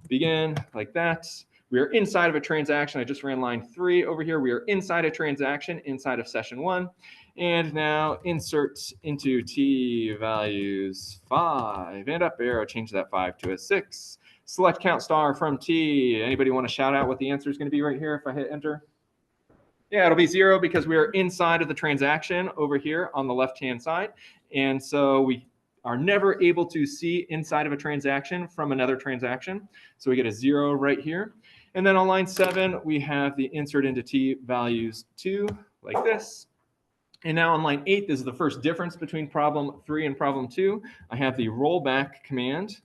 begin like that. We are inside of a transaction. I just ran line 3 over here. We are inside a transaction inside of session 1. And now insert into T values 5 and up arrow, change that 5 to a 6. Select count star from T. Anybody want to shout out what the answer is going to be right here if I hit enter? Yeah, it'll be 0 because we are inside of the transaction over here on the left-hand side. And so we are never able to see inside of a transaction from another transaction. So we get a 0 right here. And then on line 7, we have the insert into T values 2 like this. And now on line 8, this is the first difference between problem 3 and problem 2. I have the rollback command.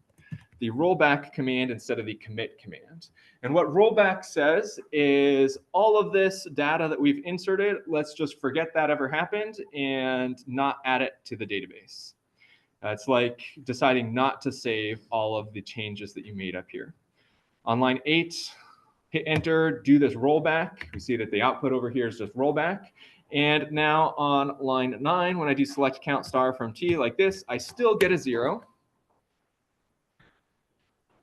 The rollback command instead of the commit command. And what rollback says is all of this data that we've inserted, let's just forget that ever happened and not add it to the database. It's like deciding not to save all of the changes that you made up here. On line 8, hit enter, do this rollback. We see that the output over here is just rollback. And now on line 9, when I do select count star from T like this, I still get a 0.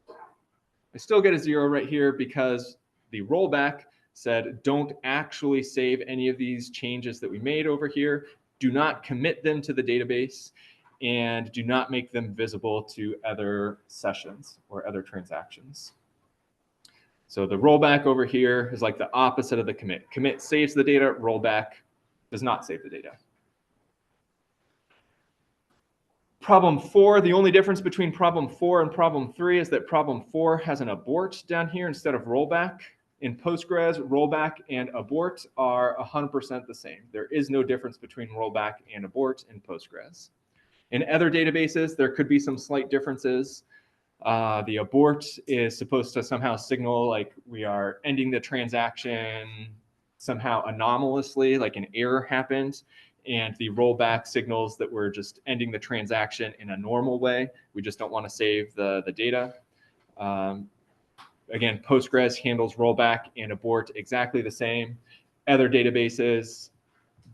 I still get a 0 right here because the rollback said don't actually save any of these changes that we made over here. Do not commit them to the database and do not make them visible to other sessions or other transactions. So the rollback over here is like the opposite of the commit. Commit saves the data, rollback does not save the data. Problem 4, the only difference between problem 4 and problem 3 is that problem 4 has an abort down here instead of rollback. In Postgres, rollback and abort are 100% the same. There is no difference between rollback and abort in Postgres. In other databases, there could be some slight differences. The abort is supposed to somehow signal like we are ending the transaction somehow anomalously, like an error happened. And the rollback signals that we're just ending the transaction in a normal way. We just don't want to save the data. Again, Postgres handles rollback and abort exactly the same. Other databases,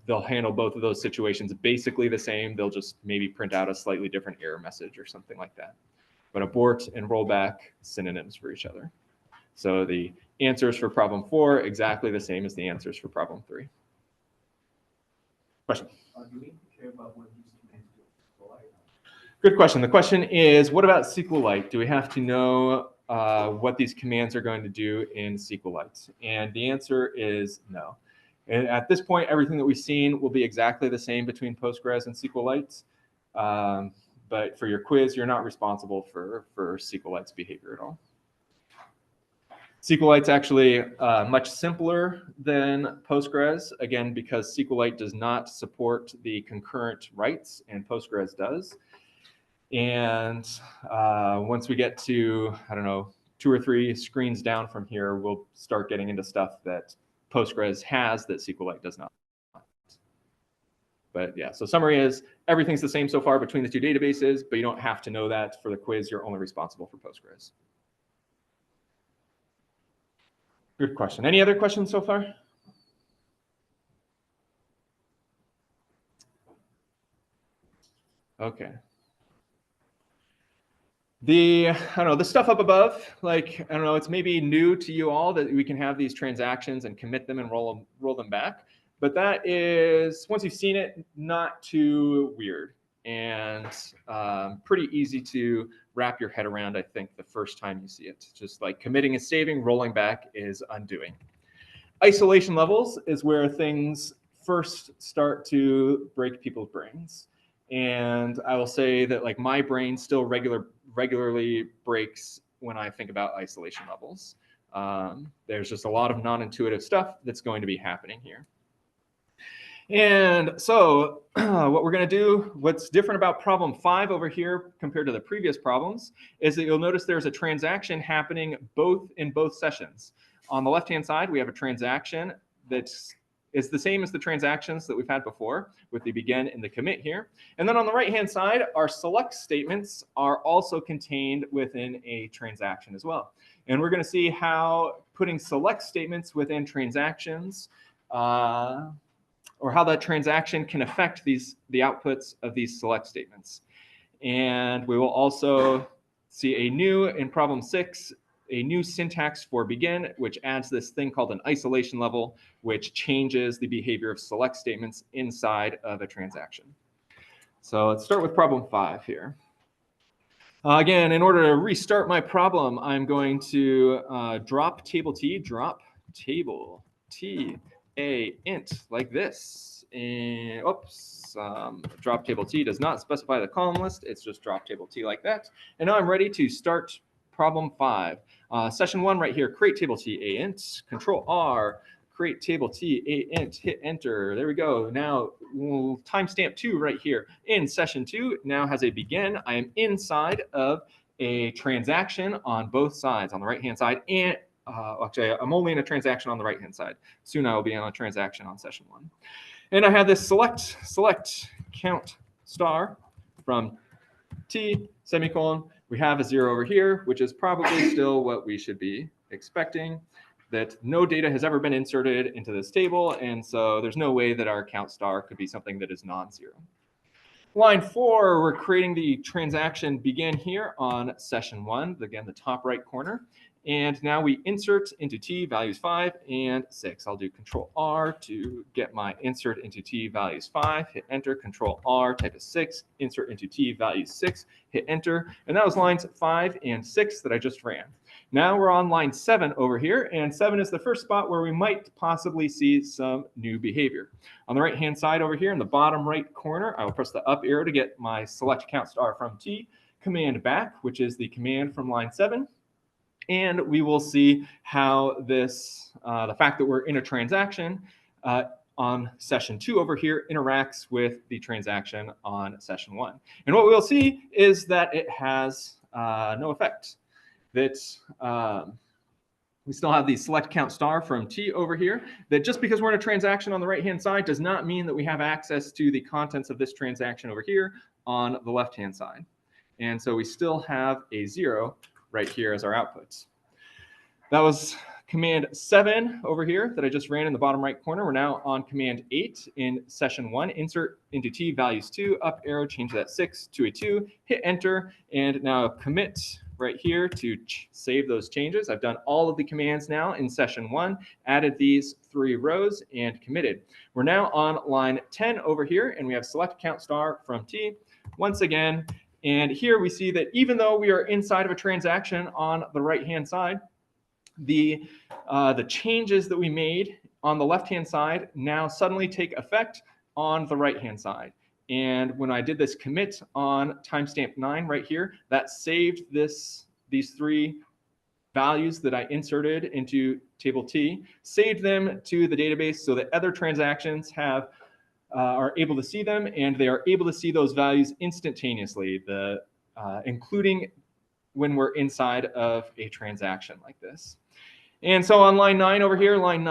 they'll handle both of those situations basically the same. They'll just maybe print out a slightly different error message or something like that. But abort and rollback, synonyms for each other. So the answers for problem 4, exactly the same as the answers for problem 3. Question? Do we care about what these commands do? Good question. The question is, what about SQLite? Do we have to know what these commands are going to do in SQLite? And the answer is no. And at this point, everything that we've seen will be exactly the same between Postgres and SQLite. But for your quiz, you're not responsible for SQLite's behavior at all. SQLite's actually much simpler than Postgres, again, because SQLite does not support the concurrent writes, and Postgres does. And once we get to, I don't know, 2 or 3 screens down from here, we'll start getting into stuff that Postgres has that SQLite does not. But yeah, so summary is everything's the same so far between the 2 databases, but you don't have to know that for the quiz. You're only responsible for Postgres. Good question. Any other questions so far? Okay. I don't know, the stuff up above, like, I don't know, it's maybe new to you all that we can have these transactions and commit them and roll them back. But that is, once you've seen it, not too weird and pretty easy to wrap your head around, I think, the first time you see it. Just like committing is saving, rolling back is undoing. Isolation levels is where things first start to break people's brains. And I will say that like my brain still regularly breaks when I think about isolation levels. There's just a lot of non-intuitive stuff that's going to be happening here. And so what we're going to do, what's different about problem 5 over here compared to the previous problems is that you'll notice there's a transaction happening in both sessions. On the left-hand side, we have a transaction that is the same as the transactions that we've had before with the begin and the commit here. And then on the right-hand side, our select statements are also contained within a transaction as well. And we're going to see how putting select statements within transactions or how that transaction can affect the outputs of these select statements. And we will also see in problem 6, a new syntax for begin, which adds this thing called an isolation level, which changes the behavior of select statements inside of a transaction. So let's start with problem 5 here. Again, in order to restart my problem, I'm going to drop table T, a int like this. And oops, drop table T does not specify the column list. It's just drop table T like that. And now I'm ready to start problem 5. Session 1 right here, create table T, a int, control R, create table T, a int, hit enter. There we go. Now timestamp 2 right here in session 2 now has a begin. I am inside of a transaction on both sides, on the right hand side, and actually I'm only in a transaction on the right hand side. Soon I will be on a transaction on session 1. And I have this select count star from T semicolon. We have a 0 over here, which is probably still what we should be expecting, that no data has ever been inserted into this table, and so there's no way that our count star could be something that is non-zero. Line 4, we're creating the transaction begin here on session 1, again, the top right corner. And now we insert into T values 5 and 6. I'll do Control R to get my insert into T values 5, hit enter, Control R, type of 6, insert into T values 6, hit enter. And that was lines 5 and 6 that I just ran. Now we're on line 7 over here, and 7 is the first spot where we might possibly see some new behavior. On the right-hand side over here in the bottom right corner, I will press the up arrow to get my select count star from T, command back, which is the command from line 7. And we will see how this, the fact that we're in a transaction on session 2 over here interacts with the transaction on session 1. And what we'll see is that it has no effect. That we still have the select count star from T over here, that just because we're in a transaction on the right-hand side does not mean that we have access to the contents of this transaction over here on the left-hand side. And so we still have a 0 right here as our outputs. That was command 7 over here that I just ran in the bottom right corner. We're now on command 8 in session 1. Insert into T values 2, up arrow, change that 6 to a 2, hit enter, and now commit right here to save those changes. I've done all of the commands now in session 1, added these 3 rows, and committed. We're now on line 10 over here, and we have select count star from T once again. And here we see that even though we are inside of a transaction on the right-hand side, the changes that we made on the left-hand side now suddenly take effect on the right-hand side. And when I did this commit on timestamp 9 right here, that saved these 3 values that I inserted into table T, saved them to the database so that other transactions are able to see them, and they are able to see those values instantaneously, including when we're inside of a transaction like this. And so on line 9 over here, line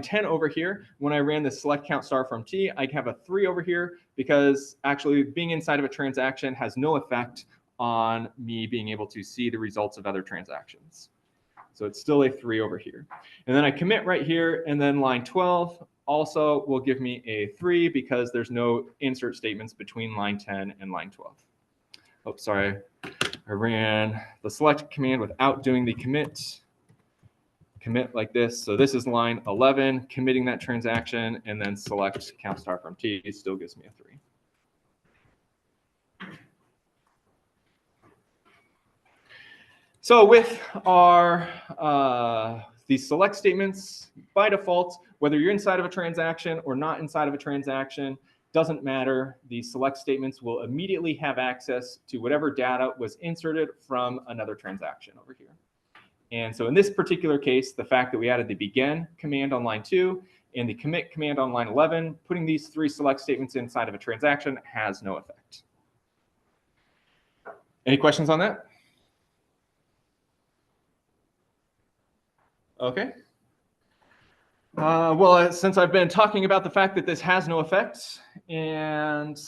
10 over here, when I ran the select count star from T, I have a 3 over here because actually being inside of a transaction has no effect on me being able to see the results of other transactions. So it's still a 3 over here. And then I commit right here, and then line 12 also will give me a 3 because there's no insert statements between line 10 and line 12. Oh, sorry. I ran the select command without doing the commit like this. So this is line 11, committing that transaction, and then select count star from T still gives me a 3. So with our these select statements, by default, whether you're inside of a transaction or not inside of a transaction, doesn't matter. The select statements will immediately have access to whatever data was inserted from another transaction over here. And so in this particular case, the fact that we added the begin command on line 2 and the commit command on line 11, putting these 3 select statements inside of a transaction has no effect. Any questions on that? Okay. Well, since I've been talking about the fact that this has no effect, and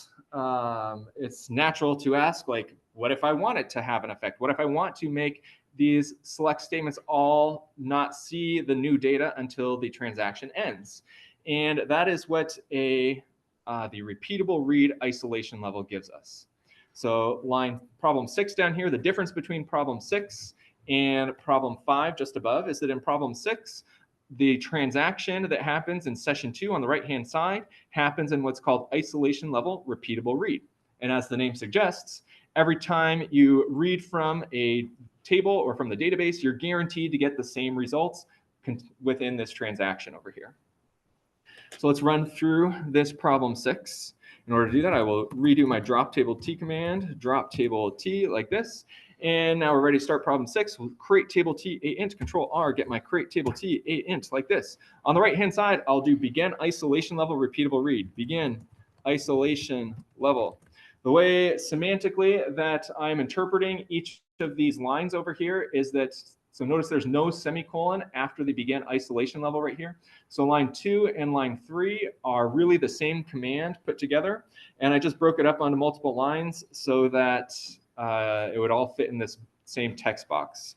it's natural to ask, like, what if I want it to have an effect? What if I want to make these select statements all not see the new data until the transaction ends? And that is what the repeatable read isolation level gives us. So problem 6 down here, the difference between problem 6 and problem 5 just above is that in problem 6, the transaction that happens in session 2 on the right-hand side happens in what's called isolation level repeatable read. And as the name suggests, every time you read from a table or from the database, you're guaranteed to get the same results within this transaction over here. So let's run through this problem 6. In order to do that, I will redo my drop table T command, drop table T like this. And now we're ready to start problem 6. We'll create table T a int, control R, get my create table T a int like this. On the right-hand side, I'll do begin isolation level repeatable read. Begin isolation level. The way semantically that I'm interpreting each of these lines over here is that, so notice there's no semicolon after the begin isolation level right here. So line 2 and line 3 are really the same command put together. And I just broke it up onto multiple lines so that it would all fit in this same text box.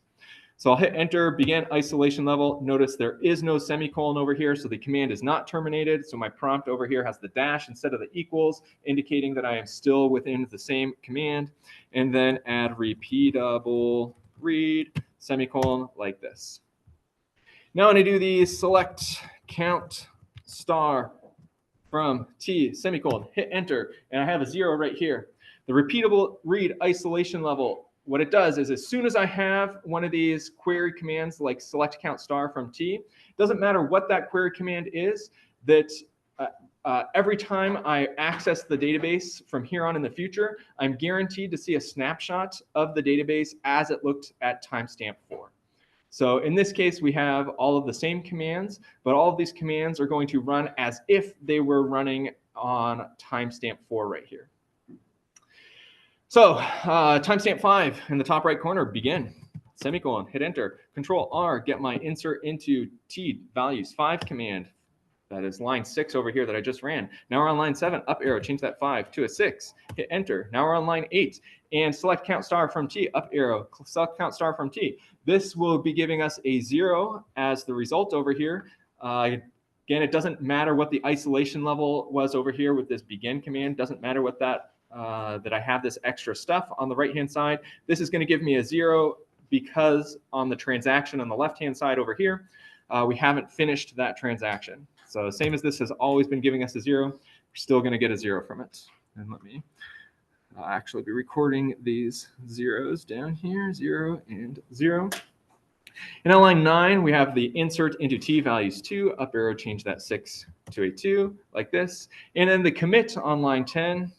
So I'll hit enter, begin isolation level. Notice there is no semicolon over here, so the command is not terminated. So my prompt over here has the dash instead of the equals, indicating that I am still within the same command. And then add repeatable read, semicolon, like this. Now when I do the select count star from T, semicolon, hit enter, and I have a 0 right here. The repeatable read isolation level, what it does is as soon as I have one of these query commands like select count star from T, doesn't matter what that query command is, that every time I access the database from here on in the future, I'm guaranteed to see a snapshot of the database as it looked at timestamp 4. So in this case, we have all of the same commands, but all of these commands are going to run as if they were running on timestamp 4 right here. So timestamp 5 in the top right corner, begin, semicolon, hit enter, control R, get my insert into T values 5 command. That is line 6 over here that I just ran. Now we're on line 7, up arrow, change that 5 to a 6, hit enter. Now we're on line 8 and select count star from T, up arrow, select count star from T. This will be giving us a 0 as the result over here. Again, it doesn't matter what the isolation level was over here with this begin command, doesn't matter what that I have this extra stuff on the right-hand side. This is going to give me a 0 because on the transaction on the left-hand side over here, we haven't finished that transaction. So same as this has always been giving us a 0, we're still going to get a 0 from it. And let me actually be recording these zeros down here, 0 and 0. And on line 9, we have the insert into T values 2, up arrow, change that 6 to a 2 like this. And then the commit on line 10,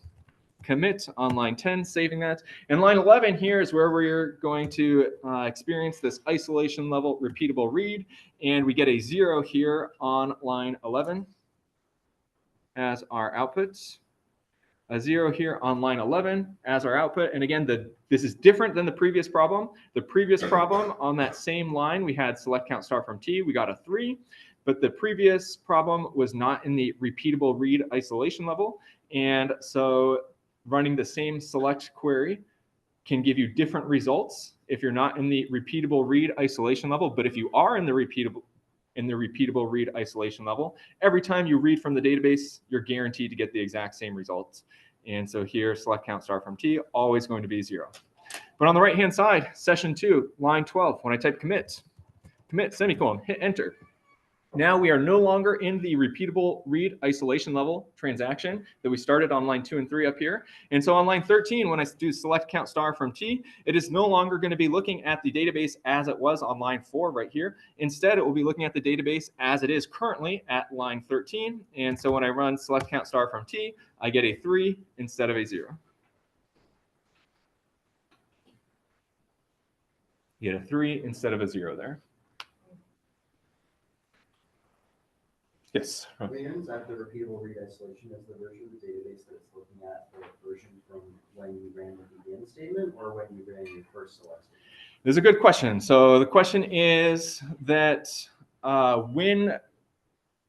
commit on line 10, saving that. And line 11 here is where we're going to experience this isolation level repeatable read. And we get a 0 here on line 11 as our output. A 0 here on line 11 as our output. And again, this is different than the previous problem. The previous problem on that same line, we had select count star from T, we got a 3. But the previous problem was not in the repeatable read isolation level. And so running the same select query, can give you different results if you're not in the repeatable read isolation level. But if you are in the repeatable read isolation level, every time you read from the database, you're guaranteed to get the exact same results. And so here, select count star from T, always going to be 0. But on the right-hand side, session 2, line 12, when I type commit, semicolon, hit enter. Now we are no longer in the repeatable read isolation level transaction that we started on line 2 and 3 up here. And so on line 13, when I do select count star from T, it is no longer going to be looking at the database as it was on line 4 right here. Instead, it will be looking at the database as it is currently at line 13. And so when I run select count star from T, I get a 3 instead of a 0. You get a 3 instead of a 0 there. Yes. Lands at the repeatable read isolation is the version of the database that it's looking at the version from when you ran the begin statement or when you ran your first select statement? This is a good question. So the question is that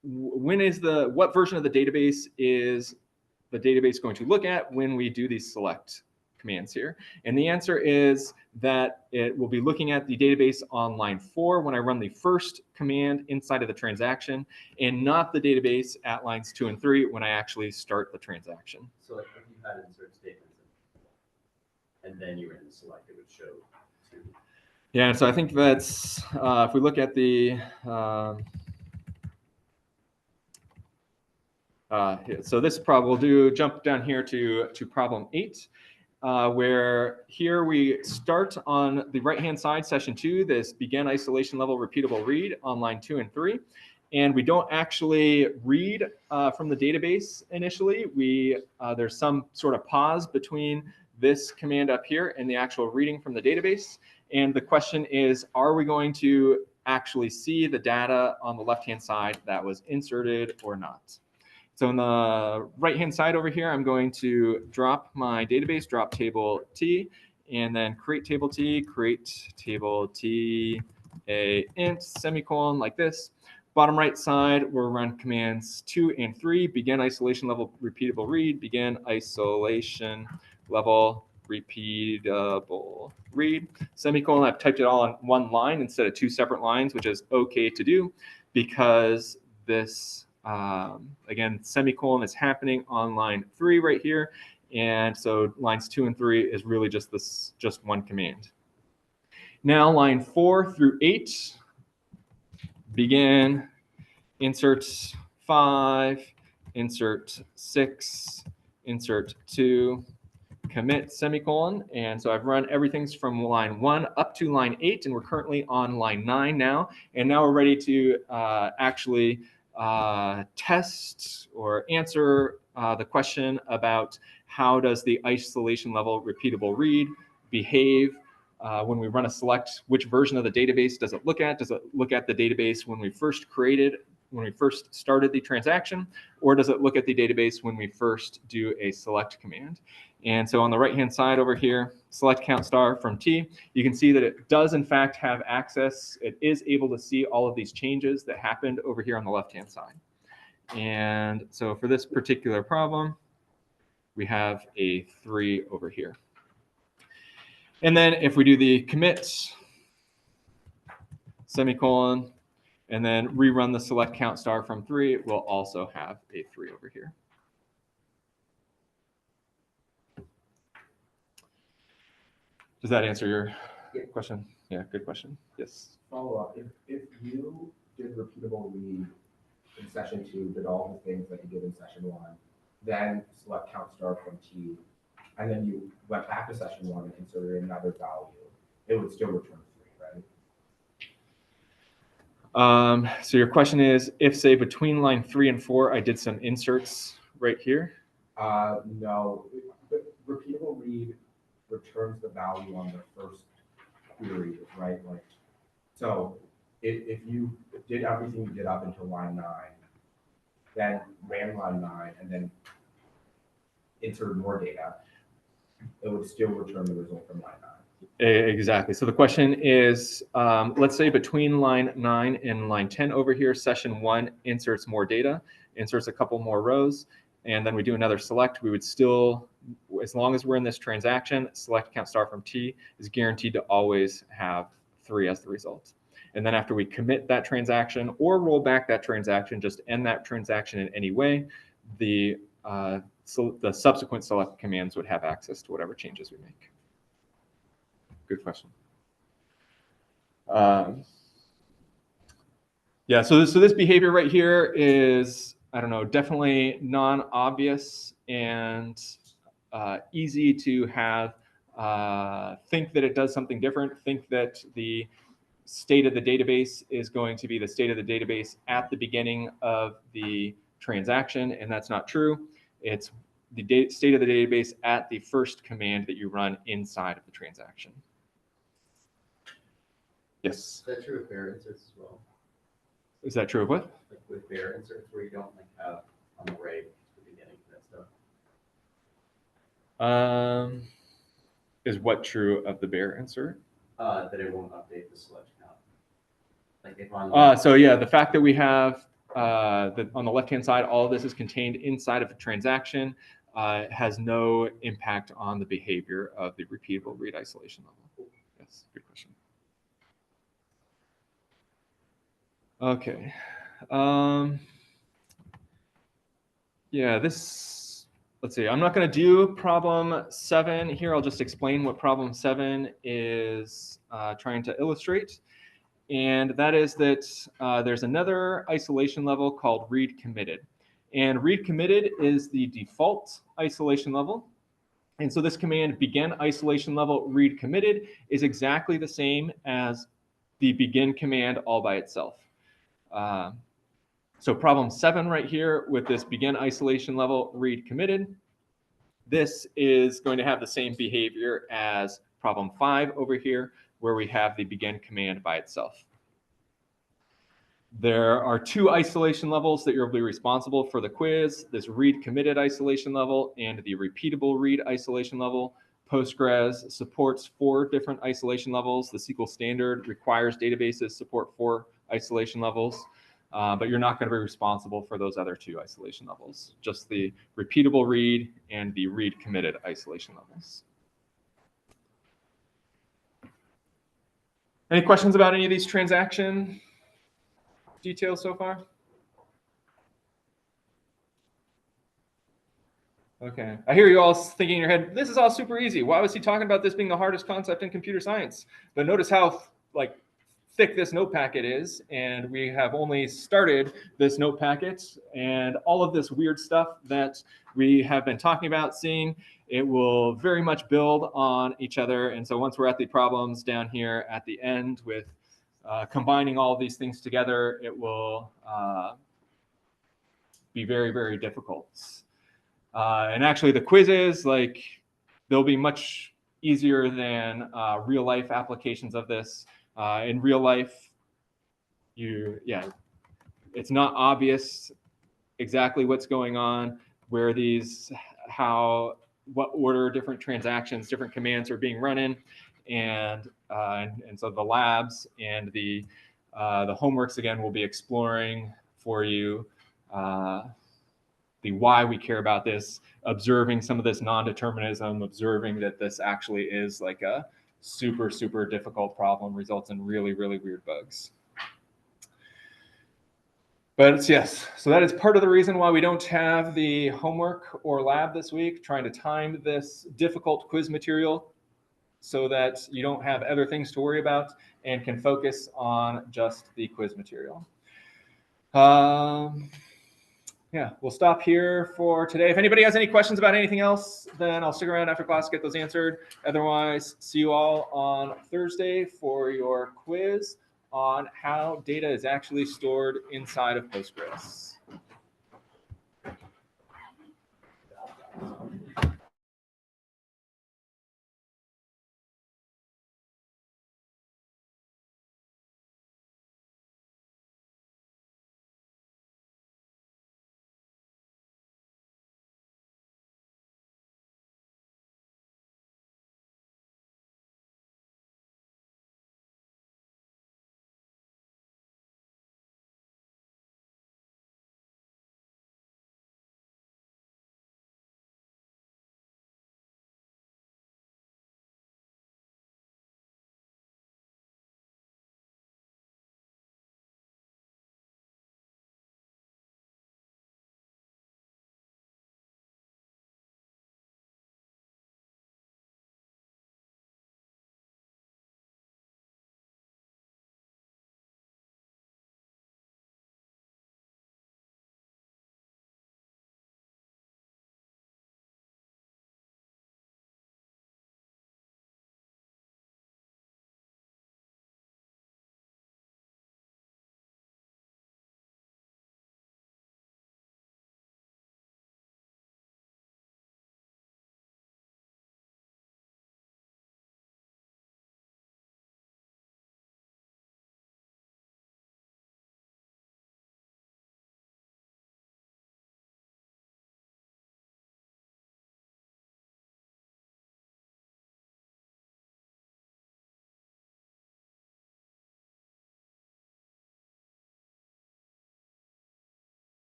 what version of the database is the database going to look at when we do these select commands here? And the answer is that it will be looking at the database on line 4 when I run the first command inside of the transaction, and not the database at lines 2 and 3 when I actually start the transaction. So like if you had insert statements and then you ran the select, it would show 2. Yeah, so I think that's, if we look at the, so this problem, we'll jump down here to problem 8. Where here we start on the right-hand side, session 2, this begin isolation level repeatable read on line 2 and 3. And we don't actually read from the database initially. There's some sort of pause between this command up here and the actual reading from the database. And the question is, are we going to actually see the data on the left-hand side that was inserted or not? So on the right-hand side over here, I'm going to drop my database, drop table T, and then create table T, a int, semicolon, like this. Bottom right side, we'll run commands 2 and 3, begin isolation level repeatable read, begin isolation level repeatable read, semicolon. I've typed it all on one line instead of 2 separate lines, which is okay to do because this, again, semicolon is happening on line 3 right here. And so lines 2 and 3 is really just one command. Now line 4 through 8, begin, insert 5, insert 6, insert 2, commit, semicolon. And so I've run everything from line 1 up to line 8, and we're currently on line 9 now. And now we're ready to actually test or answer the question about how does the isolation level repeatable read behave when we run a select. Which version of the database does it look at? Does it look at the database when we first started the transaction, or does it look at the database when we first do a select command? And so on the right-hand side over here, select count star from T, you can see that it does in fact have access. It is able to see all of these changes that happened over here on the left-hand side. And so for this particular problem, we have a 3 over here. And then if we do the commit, semicolon, and then rerun the select count star from 3, we'll also have a 3 over here. Does that answer your question? Yeah, good question. Yes. Follow up. If you did repeatable read in session 2, did all the things that you did in session 1, then select count star from T, and then you went back to session 1 and considered another value, it would still return 3, right? So your question is, if say between line 3 and 4, I did some inserts right here? No, but repeatable read returns the value on the first query, right? Like, so if you did everything you did up until line 9, then ran line 9 and then inserted more data, it would still return the result from line 9. Exactly. So the question is, let's say between line 9 and line 10 over here, session 1 inserts more data, inserts a couple more rows, and then we do another select. We would still, as long as we're in this transaction, select count star from T is guaranteed to always have 3 as the result. And then after we commit that transaction or roll back that transaction, just end that transaction in any way, the subsequent select commands would have access to whatever changes we make. Good question. Yeah, so this behavior right here is, I don't know, definitely non-obvious and easy to have think that it does something different, think that the state of the database is going to be the state of the database at the beginning of the transaction, and that's not true. It's the state of the database at the first command that you run inside of the transaction. Yes? Is that true of bear inserts as well? Is that true of what? Like with bear inserts where you don't like have an array at the beginning of that stuff? Is what true of the bear insert? That it won't update the select count. Like if on So yeah, the fact that we have that on the left-hand side, all of this is contained inside of a transaction has no impact on the behavior of the repeatable read isolation level. Yes, good question. Okay. Yeah, let's see. I'm not going to do problem 7 here. I'll just explain what problem 7 is trying to illustrate. And that is that there's another isolation level called read committed. And read committed is the default isolation level. And so this command begin isolation level read committed is exactly the same as the begin command all by itself. So problem 7 right here with this begin isolation level read committed, this is going to have the same behavior as problem 5 over here, where we have the begin command by itself. There are 2 isolation levels that you'll be responsible for the quiz, this read committed isolation level and the repeatable read isolation level. Postgres supports 4 different isolation levels. The SQL standard requires databases support 4 isolation levels, but you're not going to be responsible for those other 2 isolation levels, just the repeatable read and the read committed isolation levels. Any questions about any of these transaction details so far? Okay, I hear you all thinking in your head, this is all super easy. Why was he talking about this being the hardest concept in computer science? But notice how thick this note packet is, and we have only started this note packet, and all of this weird stuff that we have been talking about, seeing, it will very much build on each other. And so once we're at the problems down here at the end with combining all of these things together, it will be very, very difficult. And actually the quizzes, they'll be much easier than real life applications of this. In real life, it's not obvious exactly what's going on, where what order different transactions, different commands are being run in. And so the labs and the homeworks, again, will be exploring for you the why we care about this, observing some of this non-determinism, observing that this actually is like a super, super difficult problem, results in really, really weird bugs. But yes, so that is part of the reason why we don't have the homework or lab this week, trying to time this difficult quiz material so that you don't have other things to worry about and can focus on just the quiz material. Yeah, we'll stop here for today. If anybody has any questions about anything else, then I'll stick around after class to get those answered. Otherwise, see you all on Thursday for your quiz on how data is actually stored inside of Postgres.